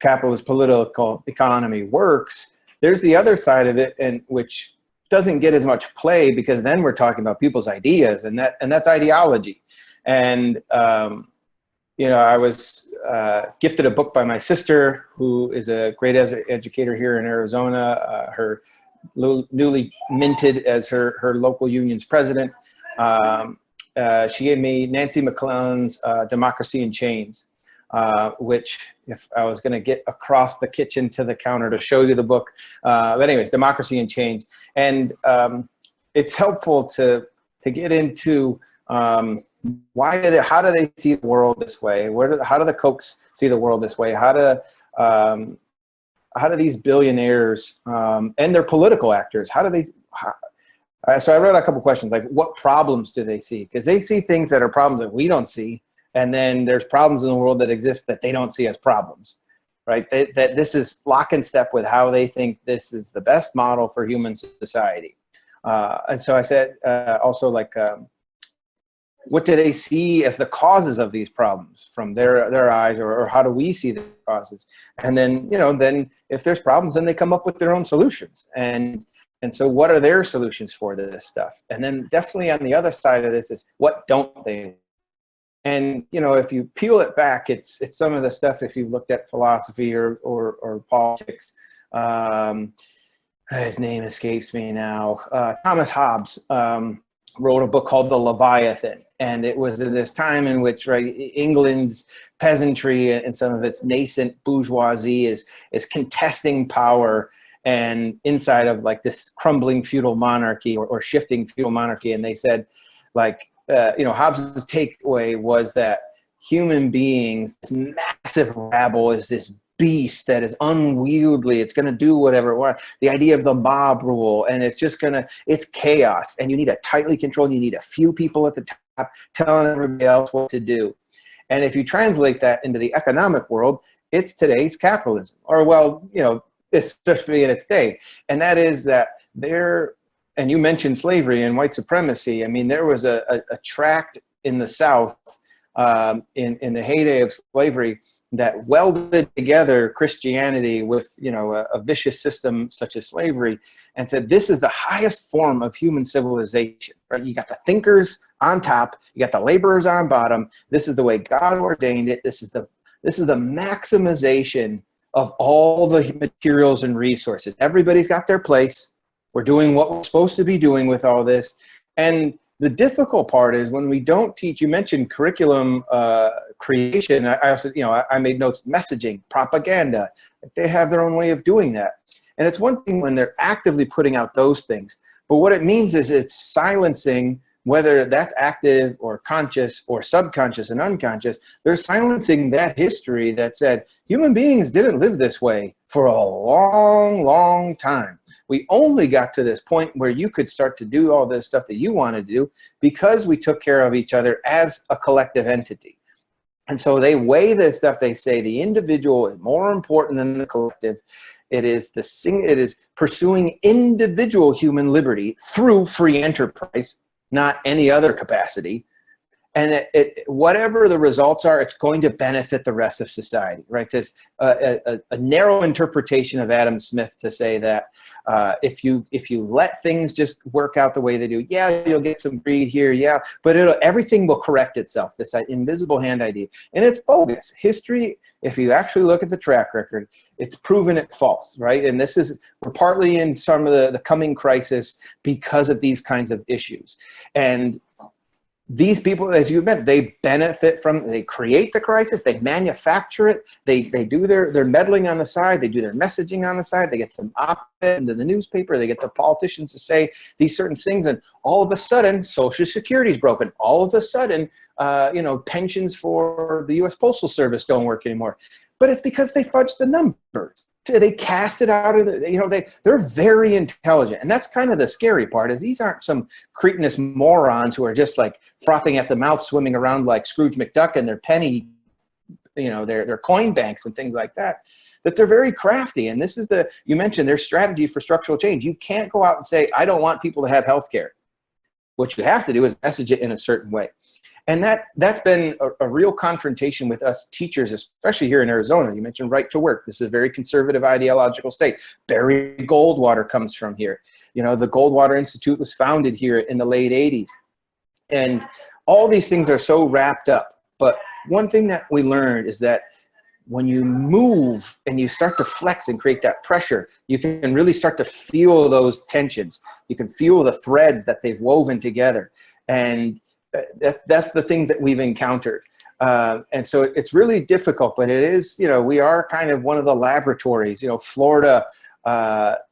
capitalist political economy works, there's the other side of it, and which doesn't get as much play, because then we're talking about people's ideas, and that's ideology. And I was gifted a book by my sister, who is a great educator here in Arizona, her newly minted as her local union's president. She gave me Nancy McClellan's Democracy in Chains, which, if I was going to get across the kitchen to the counter to show you the book, but anyways, Democracy in Chains. And it's helpful to get into how do they see the world this way? How do the Kochs see the world this way? How do these billionaires and their political actors, so I wrote a couple questions, like what problems do they see? Because they see things that are problems that we don't see, and then there's problems in the world that exist that they don't see as problems, right? That this is lock and step with how they think this is the best model for human society. And so I said also, what do they see as the causes of these problems from their eyes, or how do we see the causes? And then, then if there's problems, then they come up with their own solutions. And so what are their solutions for this stuff? And then definitely on the other side of this is, what don't they? And, if you peel it back, it's some of the stuff, if you've looked at philosophy or politics, his name escapes me now, Thomas Hobbes, wrote a book called The Leviathan. And it was in this time in which, right, England's peasantry and some of its nascent bourgeoisie is contesting power, and inside of this crumbling feudal monarchy or shifting feudal monarchy. And they said, Hobbes's takeaway was that human beings, this massive rabble, is this beast that is unwieldy. It's going to do whatever it wants. The idea of the mob rule, and it's chaos. And you need a tightly controlled, you need a few people at the top telling everybody else what to do. And if you translate that into the economic world, it's today's capitalism, or well, especially in its day. And that is that and you mentioned slavery and white supremacy. I mean, there was a tract in the South in the heyday of slavery that welded together Christianity with, a vicious system such as slavery, and said, this is the highest form of human civilization, right? You got the thinkers on top, you got the laborers on bottom. This is the way God ordained it. This is the maximization of all the materials and resources. Everybody's got their place. We're doing what we're supposed to be doing with all this. And the difficult part is when we don't teach, you mentioned curriculum creation. I also, I made notes, messaging, propaganda. They have their own way of doing that. And it's one thing when they're actively putting out those things, but what it means is it's silencing, whether that's active or conscious or subconscious and unconscious, they're silencing that history that said human beings didn't live this way for a long, long time. We only got to this point where you could start to do all this stuff that you wanted to do because we took care of each other as a collective entity. And so they weigh this stuff. They say the individual is more important than the collective. It is pursuing individual human liberty through free enterprise, not any other capacity. And whatever the results are, it's going to benefit the rest of society, right? There's a narrow interpretation of Adam Smith to say that if you let things just work out the way they do, yeah, you'll get some greed here, yeah, but everything will correct itself, this invisible hand idea. And it's bogus. History, if you actually look at the track record, it's proven it false, right? And we're partly in some of the coming crisis because of these kinds of issues. And these people, as you meant, they benefit from, they create the crisis, they manufacture it, they do their meddling on the side, they do their messaging on the side, they get some op-ed into the newspaper, they get the politicians to say these certain things, and all of a sudden, Social Security is broken. All of a sudden, pensions for the U.S. Postal Service don't work anymore. But it's because they fudged the numbers. They cast it out of they're very intelligent. And that's kind of the scary part, is these aren't some cretinous morons who are just like frothing at the mouth, swimming around like Scrooge McDuck and their penny, their coin banks and things like that, that they're very crafty. And this is you mentioned their strategy for structural change. You can't go out and say, I don't want people to have health care. What you have to do is message it in a certain way. And that's been a real confrontation with us teachers, especially here in Arizona. You mentioned right to work. This is a very conservative ideological state. Barry Goldwater comes from here. The Goldwater Institute was founded here in the late 80s. And all these things are so wrapped up. But one thing that we learned is that when you move and you start to flex and create that pressure, you can really start to feel those tensions. You can feel the threads that they've woven together. And that's the things that we've encountered. And so it's really difficult, but it is, we are kind of one of the laboratories. Florida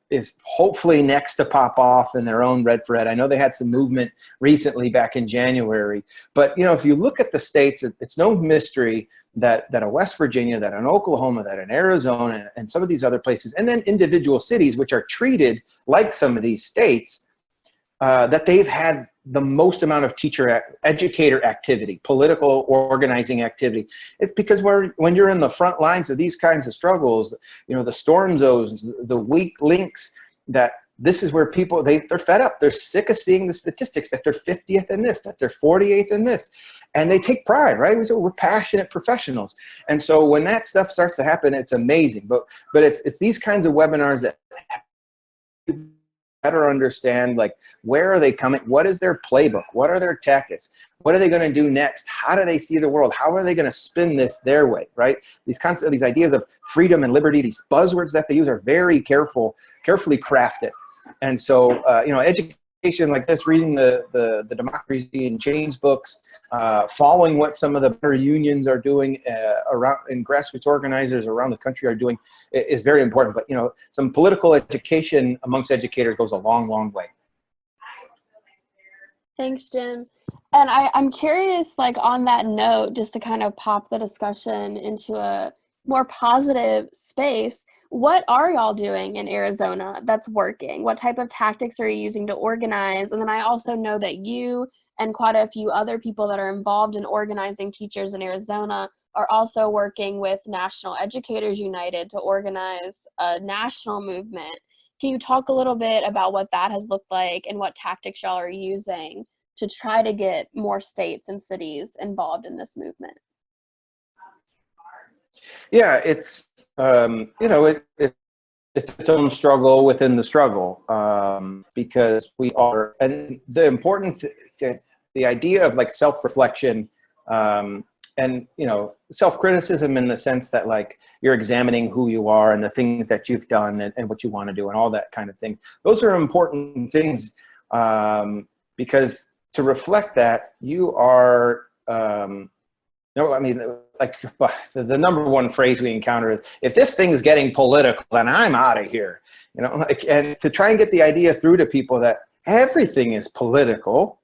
is hopefully next to pop off in their own red for ed. I know they had some movement recently back in January, but if you look at the states, it's no mystery that a West Virginia, that an Oklahoma, that an Arizona, and some of these other places, and then individual cities, which are treated like some of these states, that they've had the most amount of educator activity, political organizing activity. It's because when you're in the front lines of these kinds of struggles, the storm zones, the weak links, that this is where people, they're fed up. They're sick of seeing the statistics that they're 50th in this, that they're 48th in this. And they take pride, right? We're passionate professionals. And so when that stuff starts to happen, it's amazing. But it's these kinds of webinars that better understand, like, where are they coming? What is their playbook? What are their tactics? What are they going to do next? How do they see the world? How are they going to spin this their way, right? These concepts, these ideas of freedom and liberty, these buzzwords that they use are very carefully crafted. And so, education like this, reading the Democracy in Chains books, following what some of the better unions are doing around, and grassroots organizers around the country are doing, is very important. But some political education amongst educators goes a long, long way. Thanks, Jim. And I'm curious, like, on that note, just to kind of pop the discussion into a more positive space, what are y'all doing in Arizona that's working? What type of tactics are you using to organize? And then I also know that you and quite a few other people that are involved in organizing teachers in Arizona are also working with National Educators United to organize a national movement. Can you talk a little bit about what that has looked like and what tactics y'all are using to try to get more states and cities involved in this movement? Yeah, it's it's its own struggle within the struggle, because we are, and the important the idea of like self-reflection, and self-criticism in the sense that like you're examining who you are and the things that you've done and what you want to do and all that kind of thing. Those are important things, because to reflect that you are. No, I mean, like the number one phrase we encounter is, if this thing is getting political, then I'm out of here. Like, and to try and get the idea through to people that everything is political,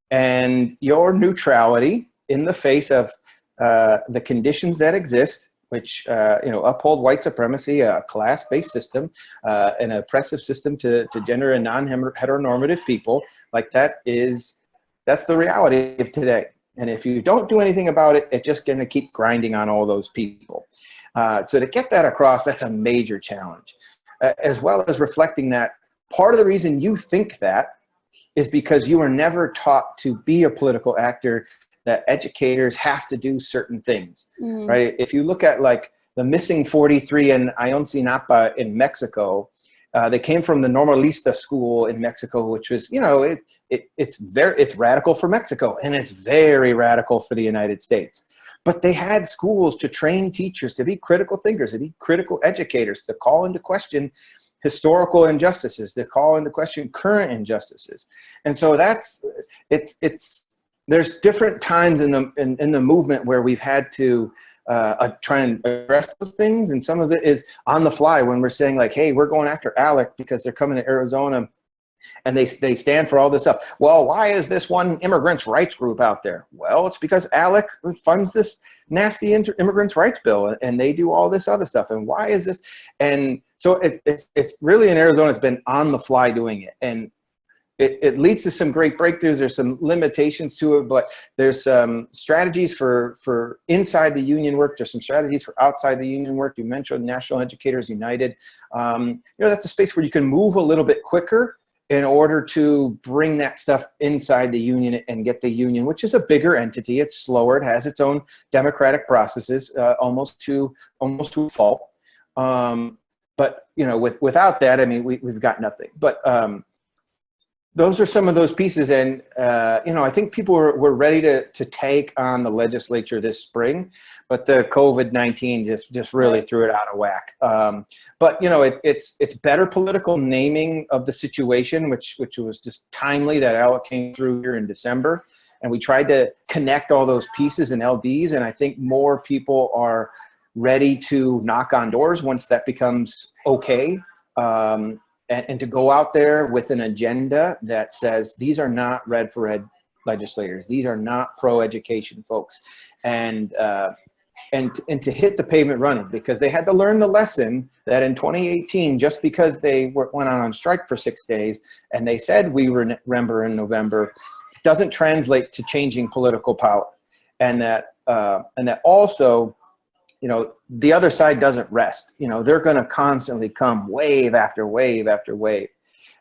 and your neutrality in the face of the conditions that exist, which uphold white supremacy, a class-based system, an oppressive system to gender and non-heteronormative people, like that's the reality of today. And if you don't do anything about it, it's just going to keep grinding on all those people. So to get that across, that's a major challenge, as well as reflecting that part of the reason you think that is because you were never taught to be a political actor, that educators have to do certain things, right? If you look at like the missing 43 in Ayotzinapa in Mexico, they came from the Normalista school in Mexico, which was, it's radical for Mexico, and it's very radical for the United States. But they had schools to train teachers to be critical thinkers, to be critical educators, to call into question historical injustices, to call into question current injustices. And so there's different times in the movement where we've had to try and address those things, and some of it is on the fly when we're saying like, hey, we're going after ALEC because they're coming to Arizona and they stand for all this stuff. Well, why is this one immigrants' rights group out there? Well, it's because ALEC funds this nasty immigrants' rights bill, and they do all this other stuff. And why is this? And so it's really, in Arizona, it's been on the fly doing it. And it leads to some great breakthroughs. There's some limitations to it, but there's some strategies for inside the union work. There's some strategies for outside the union work. You mentioned National Educators United. That's a space where you can move a little bit quicker in order to bring that stuff inside the union and get the union, which is a bigger entity. It's slower. It has its own democratic processes, almost to a fault. But without that, I mean, we've got nothing. But those are some of those pieces, and I think people were ready to take on the legislature this spring, but the COVID-19 just really threw it out of whack. But it's better political naming of the situation, which was just timely that ALEC came through here in December, and we tried to connect all those pieces and LDs, and I think more people are ready to knock on doors once that becomes okay. And to go out there with an agenda that says these are not red for ed legislators, these are not pro-education folks, and to hit the pavement running, because they had to learn the lesson that in 2018, just because they went on strike for 6 days and they said we remember in November, doesn't translate to changing political power, and that also, the other side doesn't rest. They're going to constantly come wave after wave after wave.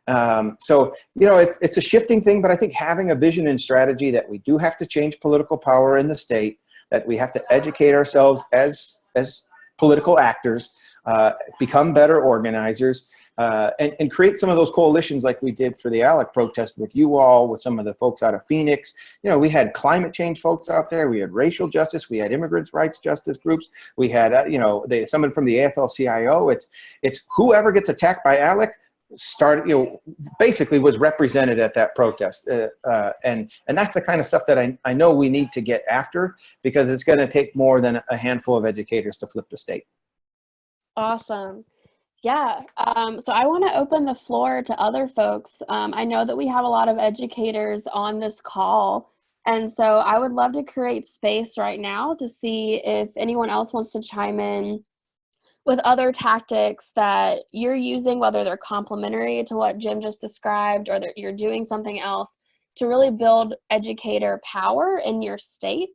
So, it's a shifting thing, but I think having a vision and strategy that we do have to change political power in the state, that we have to educate ourselves as political actors, become better organizers, and create some of those coalitions like we did for the ALEC protest with you all, with some of the folks out of Phoenix. We had climate change folks out there. We had racial justice. We had immigrants' rights justice groups. We had, someone from the AFL-CIO. It's whoever gets attacked by ALEC basically was represented at that protest. And that's the kind of stuff that I know we need to get after, because it's going to take more than a handful of educators to flip the state. Awesome. Yeah. So I want to open the floor to other folks. I know that we have a lot of educators on this call. And so I would love to create space right now to see if anyone else wants to chime in with other tactics that you're using, whether they're complementary to what Jim just described or that you're doing something else to really build educator power in your state.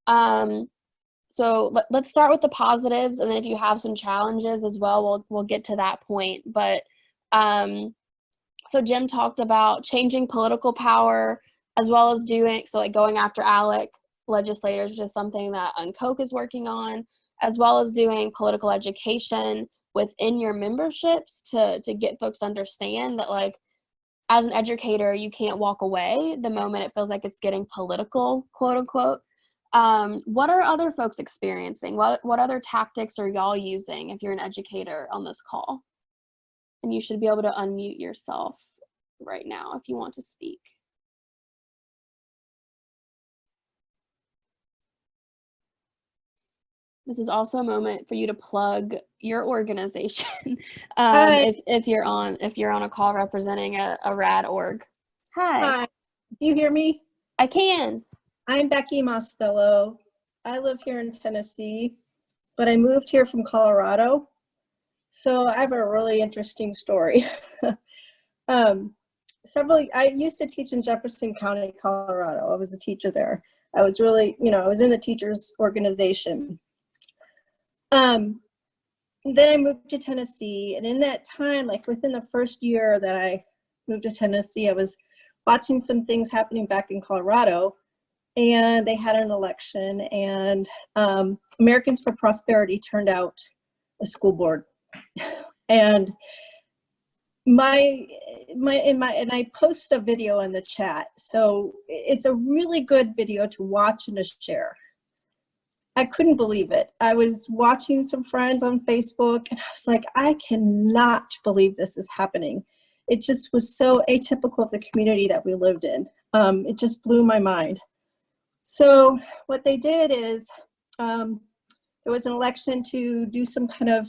So let's start with the positives, and then if you have some challenges as well, we'll get to that point. But so Jim talked about changing political power as well as going after ALEC legislators, which is something that Koch is working on, as well as doing political education within your memberships to get folks to understand that, like, as an educator, you can't walk away the moment it feels like it's getting political, quote unquote. What are other folks experiencing? What other tactics are y'all using if you're an educator on this call? And you should be able to unmute yourself right now if you want to speak. This is also a moment for you to plug your organization if you're on a call representing a rad org. Hi. Do you hear me? I can. I'm Becky Mostello. I live here in Tennessee, but I moved here from Colorado. So I have a really interesting story. I used to teach in Jefferson County, Colorado. I was a teacher there. I was really, I was in the teachers organization. Then I moved to Tennessee, and in that time, like within the first year that I moved to Tennessee, I was watching some things happening back in Colorado, and they had an election, and Americans for Prosperity turned out a school board. And I posted a video in the chat, so it's a really good video to watch and to share. I couldn't believe it. I was watching some friends on Facebook, and I was like, I cannot believe this is happening. It just was so atypical of the community that we lived in. It just blew my mind. So what they did is there was an election to do some kind of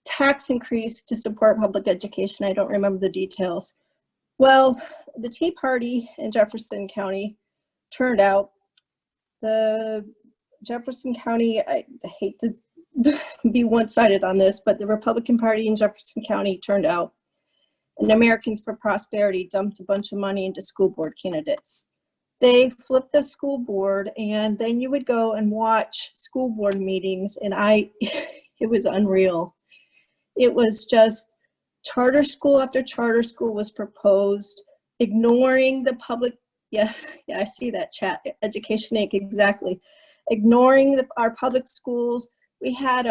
tax increase to support public education. I don't remember the details. Well, the Tea Party in Jefferson County turned out. The Jefferson County, I hate to be one-sided on this, but the Republican Party in Jefferson County turned out, and Americans for Prosperity dumped a bunch of money into school board candidates. They flipped the school board, and then you would go and watch school board meetings, and it was unreal. It was just charter school after charter school was proposed, ignoring the public. Yeah, I see that chat. Education Inc. Exactly. Ignoring our public schools. We had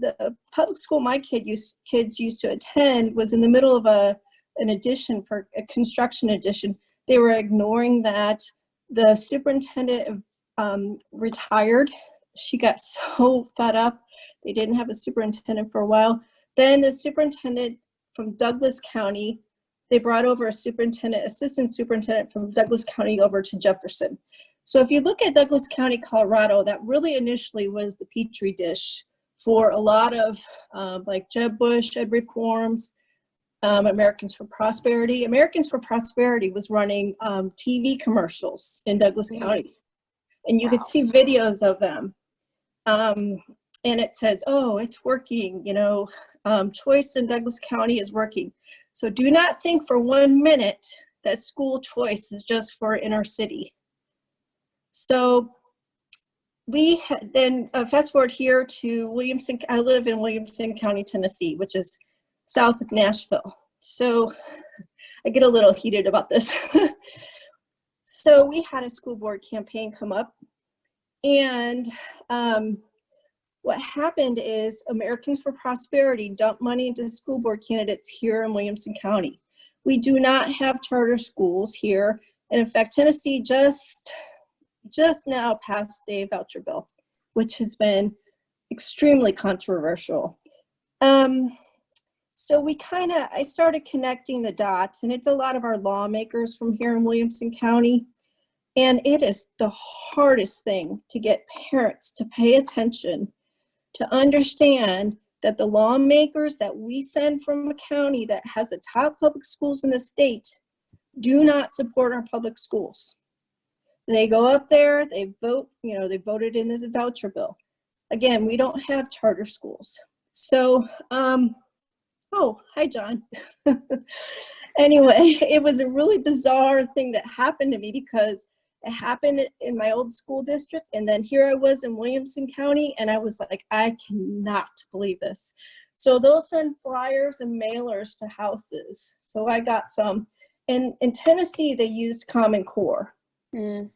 the public school my kids used to attend was in the middle of an addition, for a construction addition. They were ignoring that. The superintendent retired. She got so fed up. They didn't have a superintendent for a while. Then the superintendent from Douglas County, they brought over assistant superintendent from Douglas County over to Jefferson. So if you look at Douglas County, Colorado, that really initially was the petri dish for a lot of like Jeb Bush, ed reforms, Americans for Prosperity. Americans for Prosperity was running TV commercials in Douglas County, and you could see videos of them. And it says, oh, it's working, choice in Douglas County is working. So do not think for 1 minute that school choice is just for inner city. So we then fast forward here to Williamson. I live in Williamson County, Tennessee, which is south of Nashville. So I get a little heated about this. So we had a school board campaign come up, and what happened is Americans for Prosperity dumped money into school board candidates here in Williamson County. We do not have charter schools here, and in fact, Tennessee just now passed a voucher bill, which has been extremely controversial. So I started connecting the dots, and it's a lot of our lawmakers from here in Williamson County. And it is the hardest thing to get parents to pay attention, to understand that the lawmakers that we send from a county that has the top public schools in the state do not support our public schools. They go up there, they vote, they voted in as a voucher bill. Again, we don't have charter schools. So, oh, hi, John. Anyway, it was a really bizarre thing that happened to me because it happened in my old school district. And then here I was in Williamson County, and I was like, I cannot believe this. So they'll send flyers and mailers to houses. So I got some. In Tennessee, they used Common Core. Mm.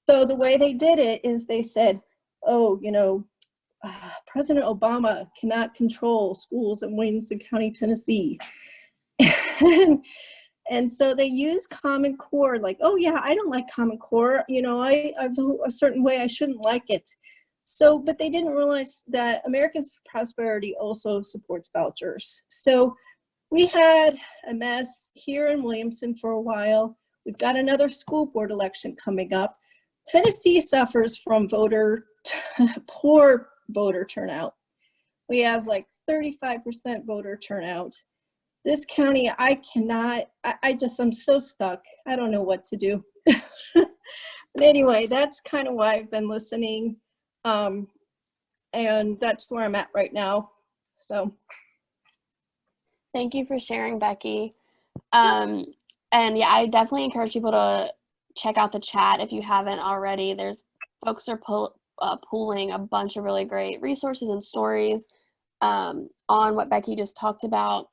So the way they did it is they said, oh, President Obama cannot control schools in Williamson County, Tennessee. and so they use Common Core, like, oh yeah, I don't like Common Core. I vote a certain way, I shouldn't like it. So, but they didn't realize that Americans for Prosperity also supports vouchers. So we had a mess here in Williamson for a while. We've got another school board election coming up. Tennessee suffers from poor voter turnout. We have like 35% voter turnout. This county, I'm so stuck. I don't know what to do. But anyway, that's kind of why I've been listening. And that's where I'm at right now. So. Thank you for sharing, Becky. And yeah, I definitely encourage people to check out the chat if you haven't already. There's folks are pulling a bunch of really great resources and stories on what Becky just talked about.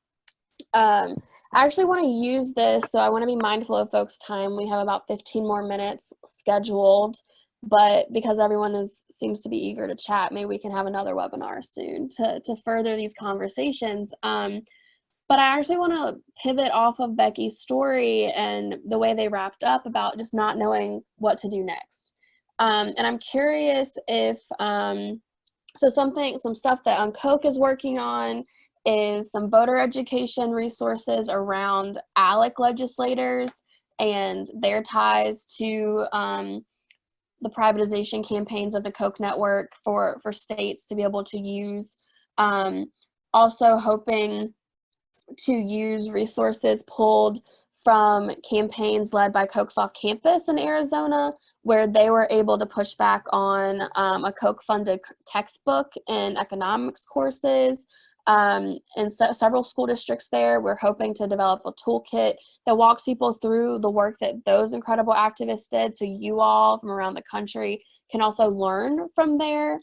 I actually want to use this, so I want to be mindful of folks' time. We have about 15 more minutes scheduled, but because everyone seems to be eager to chat, maybe we can have another webinar soon to further these conversations. But I actually want to pivot off of Becky's story and the way they wrapped up about just not knowing what to do next. And I'm curious if, so some stuff that Koch is working on is some voter education resources around ALEC legislators and their ties to the privatization campaigns of the Koch network for states to be able to use. Also hoping to use resources pulled from campaigns led by Koch's Off Campus in Arizona, where they were able to push back on a Koch-funded textbook in economics courses. In several school districts there, we're hoping to develop a toolkit that walks people through the work that those incredible activists did, so you all from around the country can also learn from their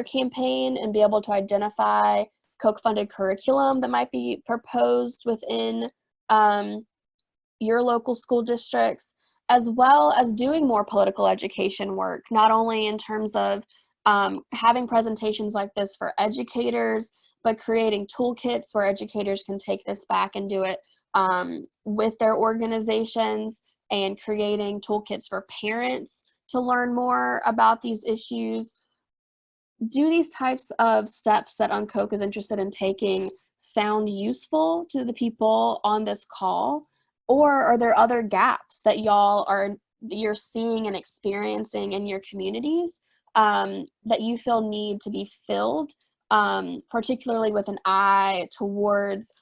campaign and be able to identify Koch-funded curriculum that might be proposed within your local school districts, as well as doing more political education work, not only in terms of having presentations like this for educators, but creating toolkits where educators can take this back and do it with their organizations, and creating toolkits for parents to learn more about these issues. Do these types of steps that Koch is interested in taking sound useful to the people on this call? Or are there other gaps that you're seeing and experiencing in your communities that you feel need to be filled, particularly with an eye towards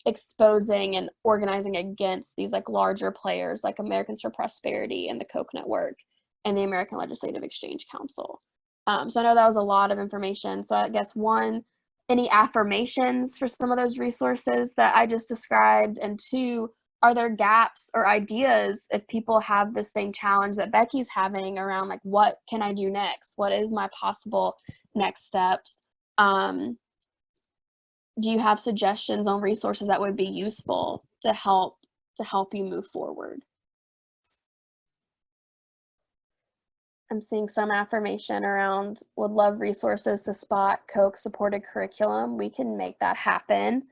exposing and organizing against these like larger players like Americans for Prosperity and the Koch network and the American Legislative Exchange Council? So I know that was a lot of information. So I guess one, any affirmations for some of those resources that I just described? And two, are there gaps or ideas if people have the same challenge that Becky's having around like, what can I do next? What is my possible next steps? Do you have suggestions on resources that would be useful to help you move forward? I'm seeing some affirmation around would love resources to spot Koch supported curriculum. We can make that happen.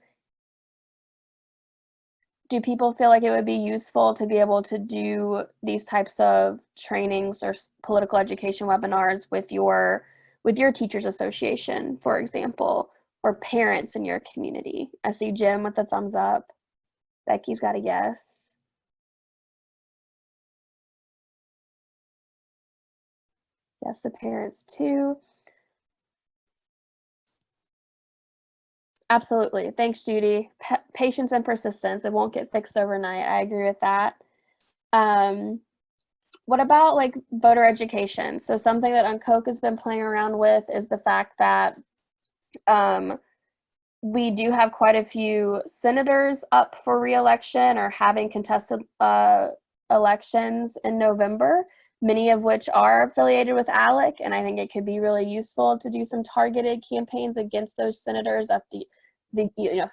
Do people feel like it would be useful to be able to do these types of trainings or political education webinars with your teachers association, for example, or parents in your community? I see Jim with the thumbs up. Becky's got a yes. Yes, the parents too. Absolutely. Thanks, Judy. Patience and persistence. It won't get fixed overnight. I agree with that. what about like voter education? So something that Koch has been playing around with is the fact that we do have quite a few senators up for re-election or having contested elections in November, many of which are affiliated with ALEC, and I think it could be really useful to do some targeted campaigns against those senators at the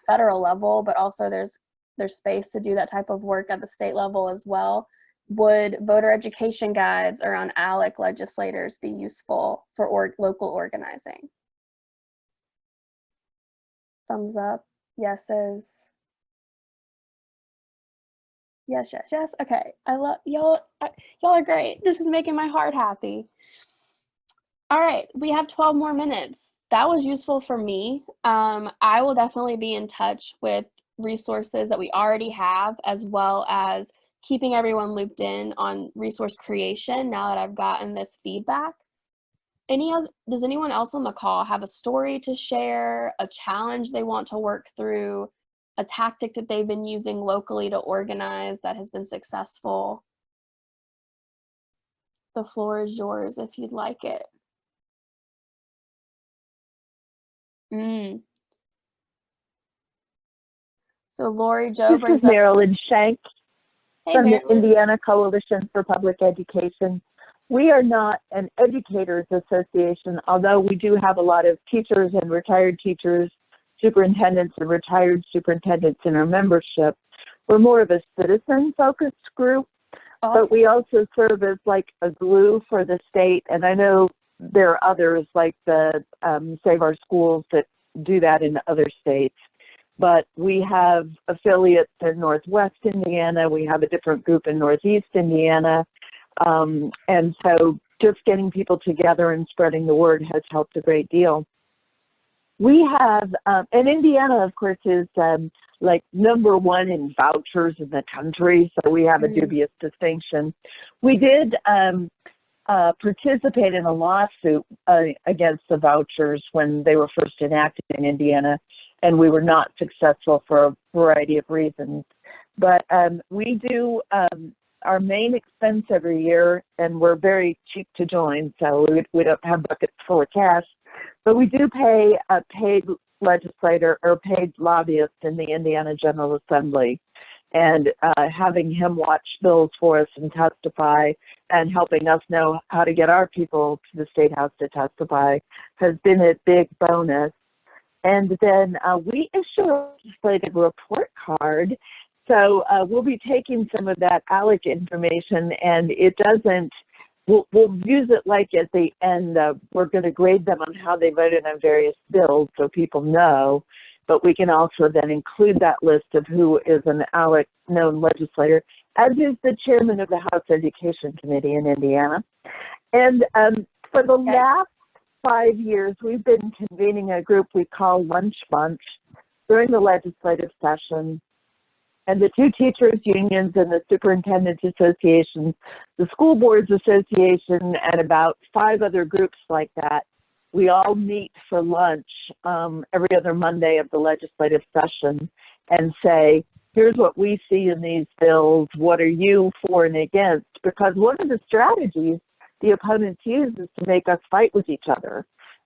federal level, but also there's space to do that type of work at the state level as well. Would voter education guides around ALEC legislators be useful for local organizing? Thumbs up, yeses. Yes, yes, yes. Okay, I love y'all. Y'all are great. This is making my heart happy. All right, we have 12 more minutes. That was useful for me. I will definitely be in touch with resources that we already have, as well as keeping everyone looped in on resource creation now that I've gotten this feedback. Does anyone else on the call have a story to share, a challenge they want to work through, a tactic that they've been using locally to organize that has been successful? The floor is yours if you'd like it. So Lori Jo brings This is up Marilyn Shank from the Marilyn. Indiana Coalition for Public Education. We are not an educators association, although we do have a lot of teachers and retired teachers, superintendents and retired superintendents in our membership. We're more of a citizen-focused group, Awesome. but we also serve as like a glue for the state. And I know there are others like the Save Our Schools that do that in other states. But we have affiliates in Northwest Indiana. We have a different group in Northeast Indiana. And so just getting people together and spreading the word has helped a great deal. We have, and Indiana, of course, is like #1 in vouchers in the country. So we have a dubious distinction. We did participate in a lawsuit against the vouchers when they were first enacted in Indiana. And we were not successful for a variety of reasons. But we do our main expense every year, and we're very cheap to join, so we don't have buckets full of cash. But we do pay a paid legislator or paid lobbyist in the Indiana General Assembly. And having him watch bills for us and testify and helping us know how to get our people to the State House to testify has been a big bonus. And then we issue a legislative report card. So we'll be taking some of that ALEC information, and it doesn't, we'll use it like at the end, we're going to grade them on how they voted on various bills so people know, but we can also then include that list of who is an ALEC known legislator, as is the chairman of the House Education Committee in Indiana. And for the last 5 years, we've been convening a group we call Lunch Bunch during the legislative session. And the two teachers' unions and the Superintendents Association, the School Boards Association, and about 5 other groups like that, we all meet for lunch every other Monday of the legislative session and say, here's what we see in these bills. What are you for and against? Because one of the strategies the opponents use is to make us fight with each other.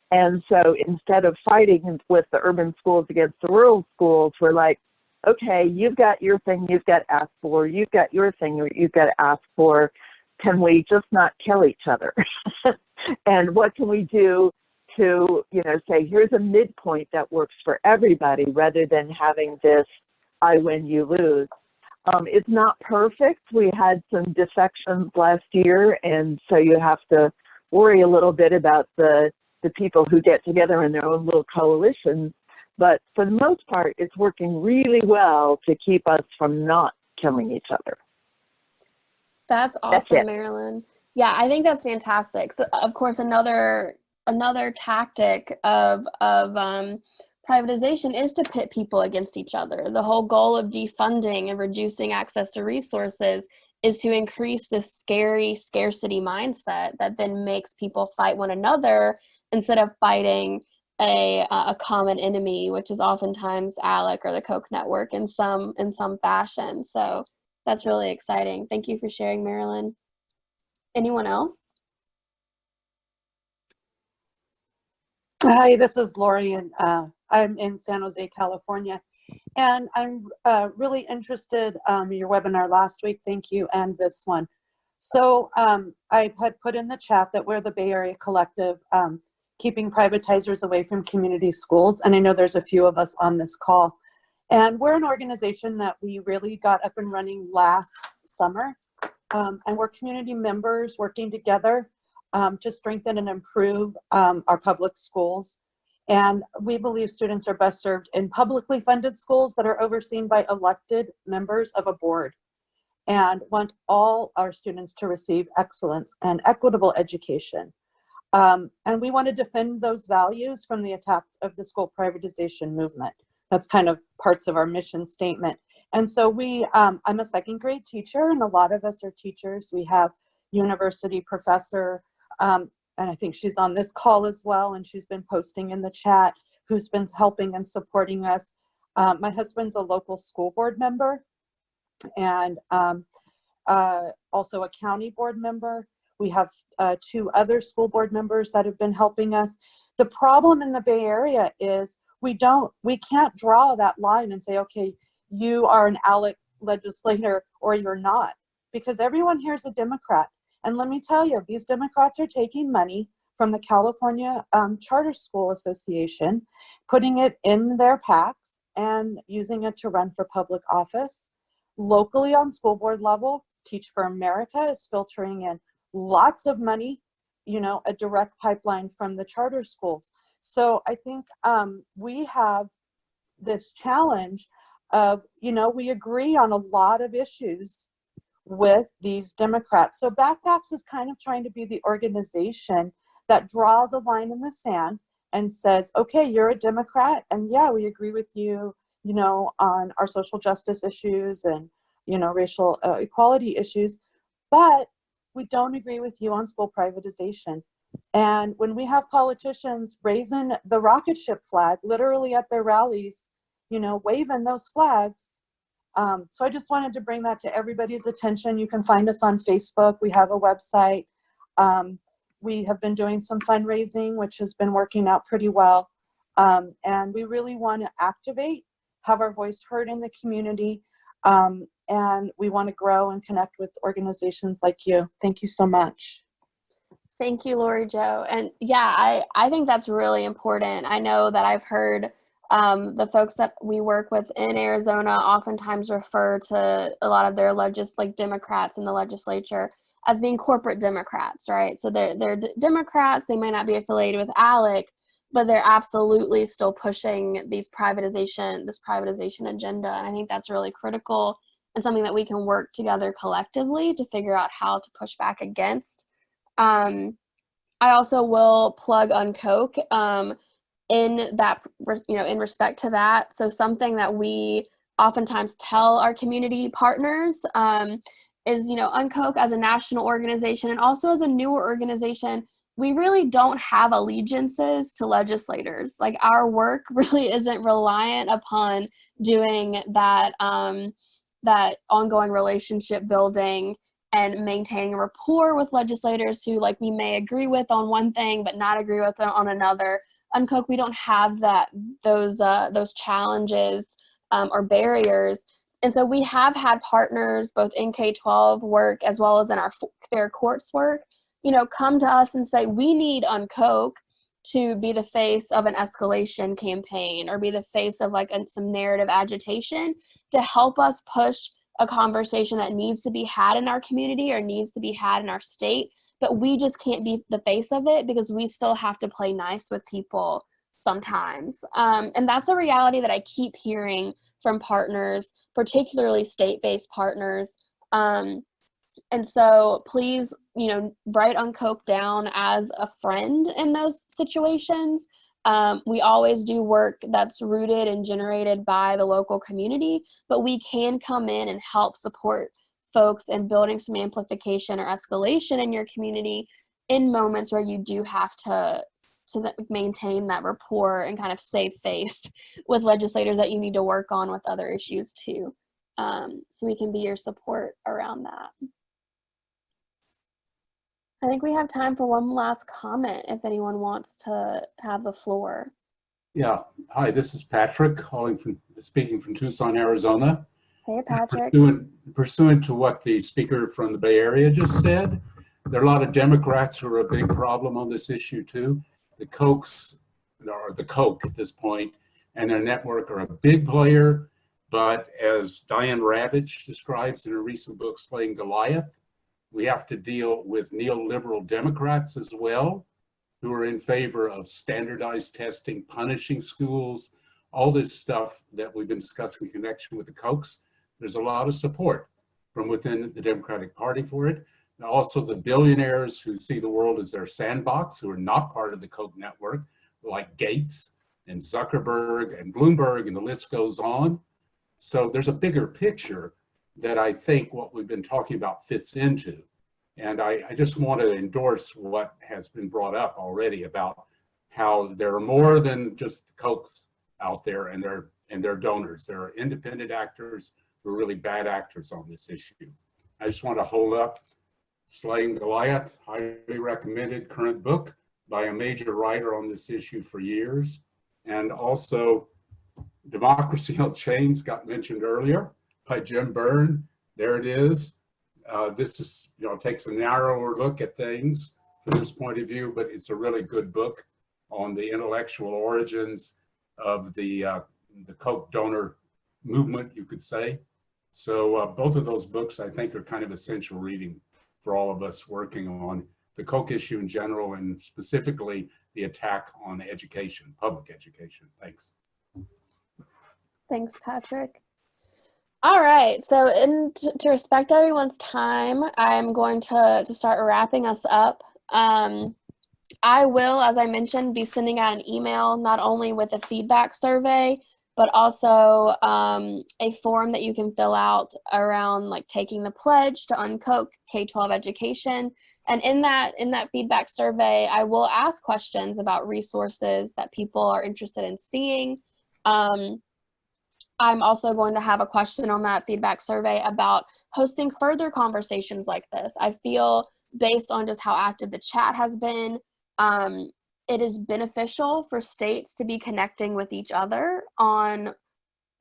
And so instead of fighting with the urban schools against the rural schools, we're like, okay, you've got your thing you've got to ask for, you've got your thing you've got to ask for. Can we just not kill each other? And what can we do to, say, here's a midpoint that works for everybody rather than having this I win, you lose. It's not perfect. We had some defections last year, and so you have to worry a little bit about the people who get together in their own little coalitions. But for the most part, it's working really well to keep us from not killing each other. That's awesome, Marilyn. Yeah, I think that's fantastic. So, of course, another tactic of privatization is to pit people against each other. The whole goal of defunding and reducing access to resources is to increase this scary scarcity mindset that then makes people fight one another instead of fighting a common enemy, which is oftentimes ALEC or the Koch network in some fashion. So that's really exciting. Thank you for sharing, Marilyn. Anyone else? Hi, this is Lori, and I'm in San Jose, California. And I'm really interested in your webinar last week, thank you, and this one. So I had put in the chat that we're the Bay Area Collective, keeping privatizers away from community schools. And I know there's a few of us on this call. And we're an organization that we really got up and running last summer. And we're community members working together to strengthen and improve our public schools. And we believe students are best served in publicly funded schools that are overseen by elected members of a board, and want all our students to receive excellence and equitable education. And we want to defend those values from the attacks of the school privatization movement. That's kind of parts of our mission statement. And so I'm a second grade teacher, and a lot of us are teachers. We have university professor, and I think she's on this call as well, and she's been posting in the chat, who's been helping and supporting us. My husband's a local school board member, and also a county board member. We have 2 other school board members that have been helping us. The problem in the Bay Area is we can't draw that line and say, okay, you are an ALEC legislator or you're not, because everyone here is a Democrat. And let me tell you, these Democrats are taking money from the California Charter School Association, putting it in their PACs and using it to run for public office. Locally on school board level, Teach for America is filtering in lots of money, a direct pipeline from the charter schools. So I think we have this challenge of, we agree on a lot of issues with these Democrats. So Backpacks is kind of trying to be the organization that draws a line in the sand and says, okay, you're a Democrat, and yeah, we agree with you, on our social justice issues and, racial equality issues, but we don't agree with you on school privatization. And when we have politicians raising the rocket ship flag, literally at their rallies, waving those flags. So I just wanted to bring that to everybody's attention. You can find us on Facebook. We have a website. We have been doing some fundraising, which has been working out pretty well. And we really want to activate, have our voice heard in the community. And we want to grow and connect with organizations like you. Thank you so much. Thank you, Lori Jo. And yeah, I think that's really important. I know that I've heard the folks that we work with in Arizona oftentimes refer to a lot of their Democrats in the legislature as being corporate Democrats, right? So they're Democrats, they might not be affiliated with ALEC, but they're absolutely still pushing this privatization agenda. And I think that's really critical and something that we can work together collectively to figure out how to push back against. I also will plug Uncoke in that, in respect to that. So something that we oftentimes tell our community partners is, Uncoke as a national organization and also as a newer organization, we really don't have allegiances to legislators. Like, our work really isn't reliant upon doing that, that ongoing relationship building and maintaining a rapport with legislators who, we may agree with on one thing but not agree with on another. Uncoke, we don't have those challenges or barriers. And so we have had partners both in K-12 work as well as in our fair courts work, come to us and say, we need Uncoke to be the face of an escalation campaign or be the face of some narrative agitation to help us push a conversation that needs to be had in our community or needs to be had in our state, but we just can't be the face of it because we still have to play nice with people sometimes. And that's a reality that I keep hearing from partners, particularly state-based partners. And so please, write Uncoke down as a friend in those situations. We always do work that's rooted and generated by the local community, but we can come in and help support folks in building some amplification or escalation in your community in moments where you do have to maintain that rapport and kind of save face with legislators that you need to work on with other issues too. So we can be your support around that. I think we have time for one last comment if anyone wants to have the floor. Yeah. Hi, this is Patrick speaking from Tucson, Arizona. Hey, Patrick. Pursuant to what the speaker from the Bay Area just said, there are a lot of Democrats who are a big problem on this issue too. The Kochs, or the Koch at this point, and their network are a big player, but as Diane Ravitch describes in her recent book, Slaying Goliath, we have to deal with neoliberal Democrats as well, who are in favor of standardized testing, punishing schools, all this stuff that we've been discussing in connection with the Kochs. There's a lot of support from within the Democratic Party for it. And also the billionaires who see the world as their sandbox, who are not part of the Koch network, like Gates and Zuckerberg and Bloomberg, and the list goes on. So there's a bigger picture that I think what we've been talking about fits into. And I just want to endorse what has been brought up already about how there are more than just the Kochs out there and their donors. There are independent actors who are really bad actors on this issue. I just want to hold up Slaying Goliath, highly recommended current book by a major writer on this issue for years. And also Democracy on Chains got mentioned earlier by Jim Byrne. There it is. This is, takes a narrower look at things from this point of view, but it's a really good book on the intellectual origins of the Koch donor movement, you could say. So both of those books, I think, are kind of essential reading for all of us working on the Koch issue in general, and specifically the attack on education, public education. Thanks. Thanks, Patrick. All right, so to respect everyone's time, I'm going to start wrapping us up. I will, as I mentioned, be sending out an email not only with a feedback survey, but also a form that you can fill out around like taking the pledge to uncoach K-12 education. And in that feedback survey, I will ask questions about resources that people are interested in seeing. I'm also going to have a question on that feedback survey about hosting further conversations like this. I feel, based on just how active the chat has been, it is beneficial for states to be connecting with each other on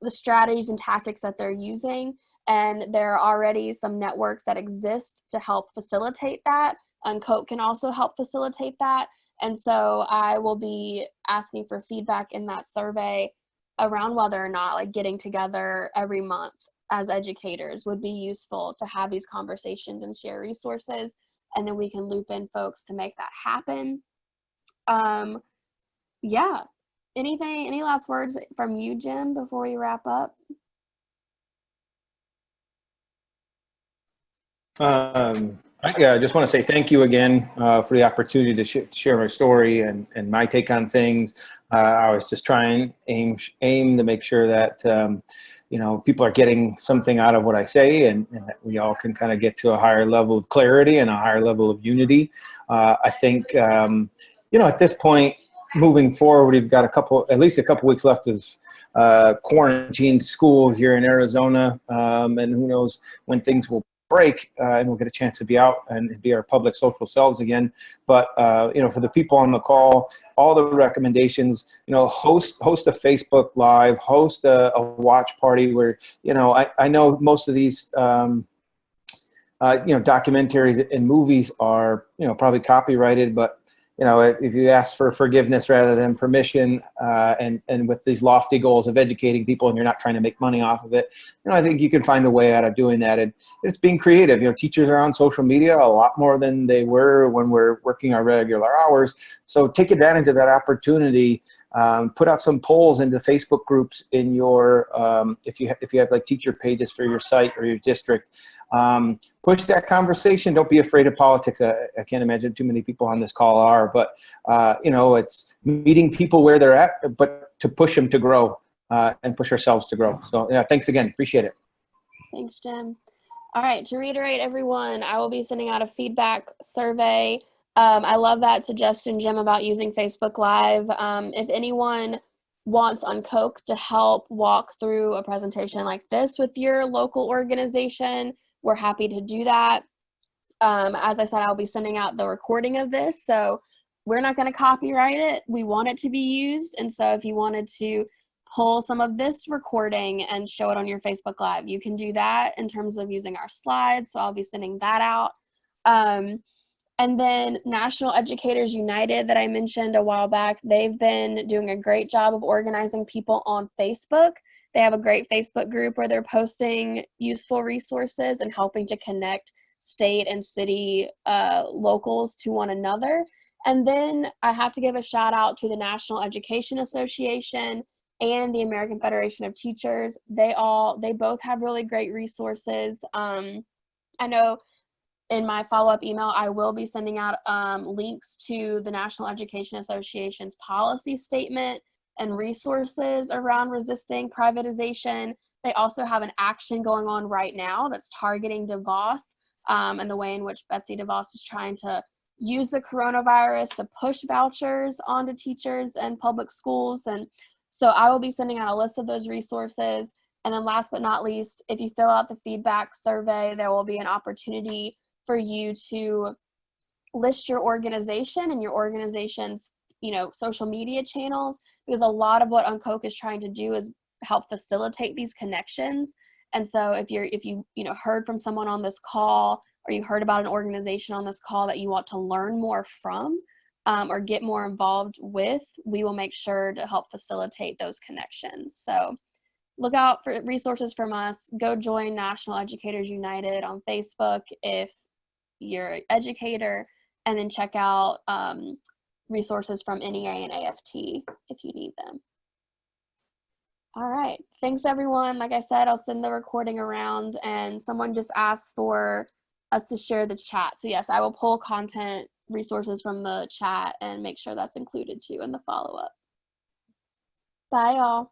the strategies and tactics that they're using. And there are already some networks that exist to help facilitate that. And Koch can also help facilitate that. And so I will be asking for feedback in that survey around whether or not like getting together every month as educators would be useful to have these conversations and share resources, and then we can loop in folks to make that happen. Yeah, any last words from you, Jim, before we wrap up? I just want to say thank you again for the opportunity to share my story and my take on things. I was just trying aim to make sure that people are getting something out of what I say, and that we all can kind of get to a higher level of clarity and a higher level of unity. I think at this point, moving forward, we've got at least a couple weeks left of quarantined school here in Arizona, and who knows when things will break and we'll get a chance to be out and be our public social selves again. But for the people on the call, all the recommendations, host a Facebook Live, host a watch party where, I know most of these documentaries and movies are probably copyrighted, but if you ask for forgiveness rather than permission, and with these lofty goals of educating people, and you're not trying to make money off of it, I think you can find a way out of doing that. And it's being creative. Teachers are on social media a lot more than they were when we're working our regular hours. So take advantage of that opportunity. Put out some polls into Facebook groups in your, if you have like teacher pages for your site or your district. Push that conversation. Don't be afraid of politics. I can't imagine too many people on this call are, but it's meeting people where they're at, but to push them to grow and push ourselves to grow. So yeah, thanks again. Appreciate it. Thanks, Jim. All right, to reiterate, everyone, I will be sending out a feedback survey. I love that suggestion, Jim, about using Facebook Live. If anyone wants Uncoach to help walk through a presentation like this with your local organization, we're happy to do that. As I said, I'll be sending out the recording of this, so we're not going to copyright it. We want it to be used, and so if you wanted to pull some of this recording and show it on your Facebook Live, you can do that in terms of using our slides, so I'll be sending that out. And then National Educators United that I mentioned a while back, they've been doing a great job of organizing people on Facebook. They have a great Facebook group where they're posting useful resources and helping to connect state and city locals to one another. And then I have to give a shout out to the National Education Association and the American Federation of Teachers. They both have really great resources. I know in my follow-up email, I will be sending out links to the National Education Association's policy statement and resources around resisting privatization. They also have an action going on right now that's targeting DeVos and the way in which Betsy DeVos is trying to use the coronavirus to push vouchers onto teachers and public schools. And so I will be sending out a list of those resources. And then last but not least, if you fill out the feedback survey, there will be an opportunity for you to list your organization and your organization's, social media channels, because a lot of what Koch is trying to do is help facilitate these connections. And so if you heard from someone on this call, or you heard about an organization on this call that you want to learn more from or get more involved with, we will make sure to help facilitate those connections. So look out for resources from us. Go join National Educators United on Facebook if you're an educator, and then check out resources from NEA and AFT if you need them. All right, thanks everyone. Like I said, I'll send the recording around, and someone just asked for us to share the chat. So yes, I will pull content resources from the chat and make sure that's included too in the follow-up. Bye y'all.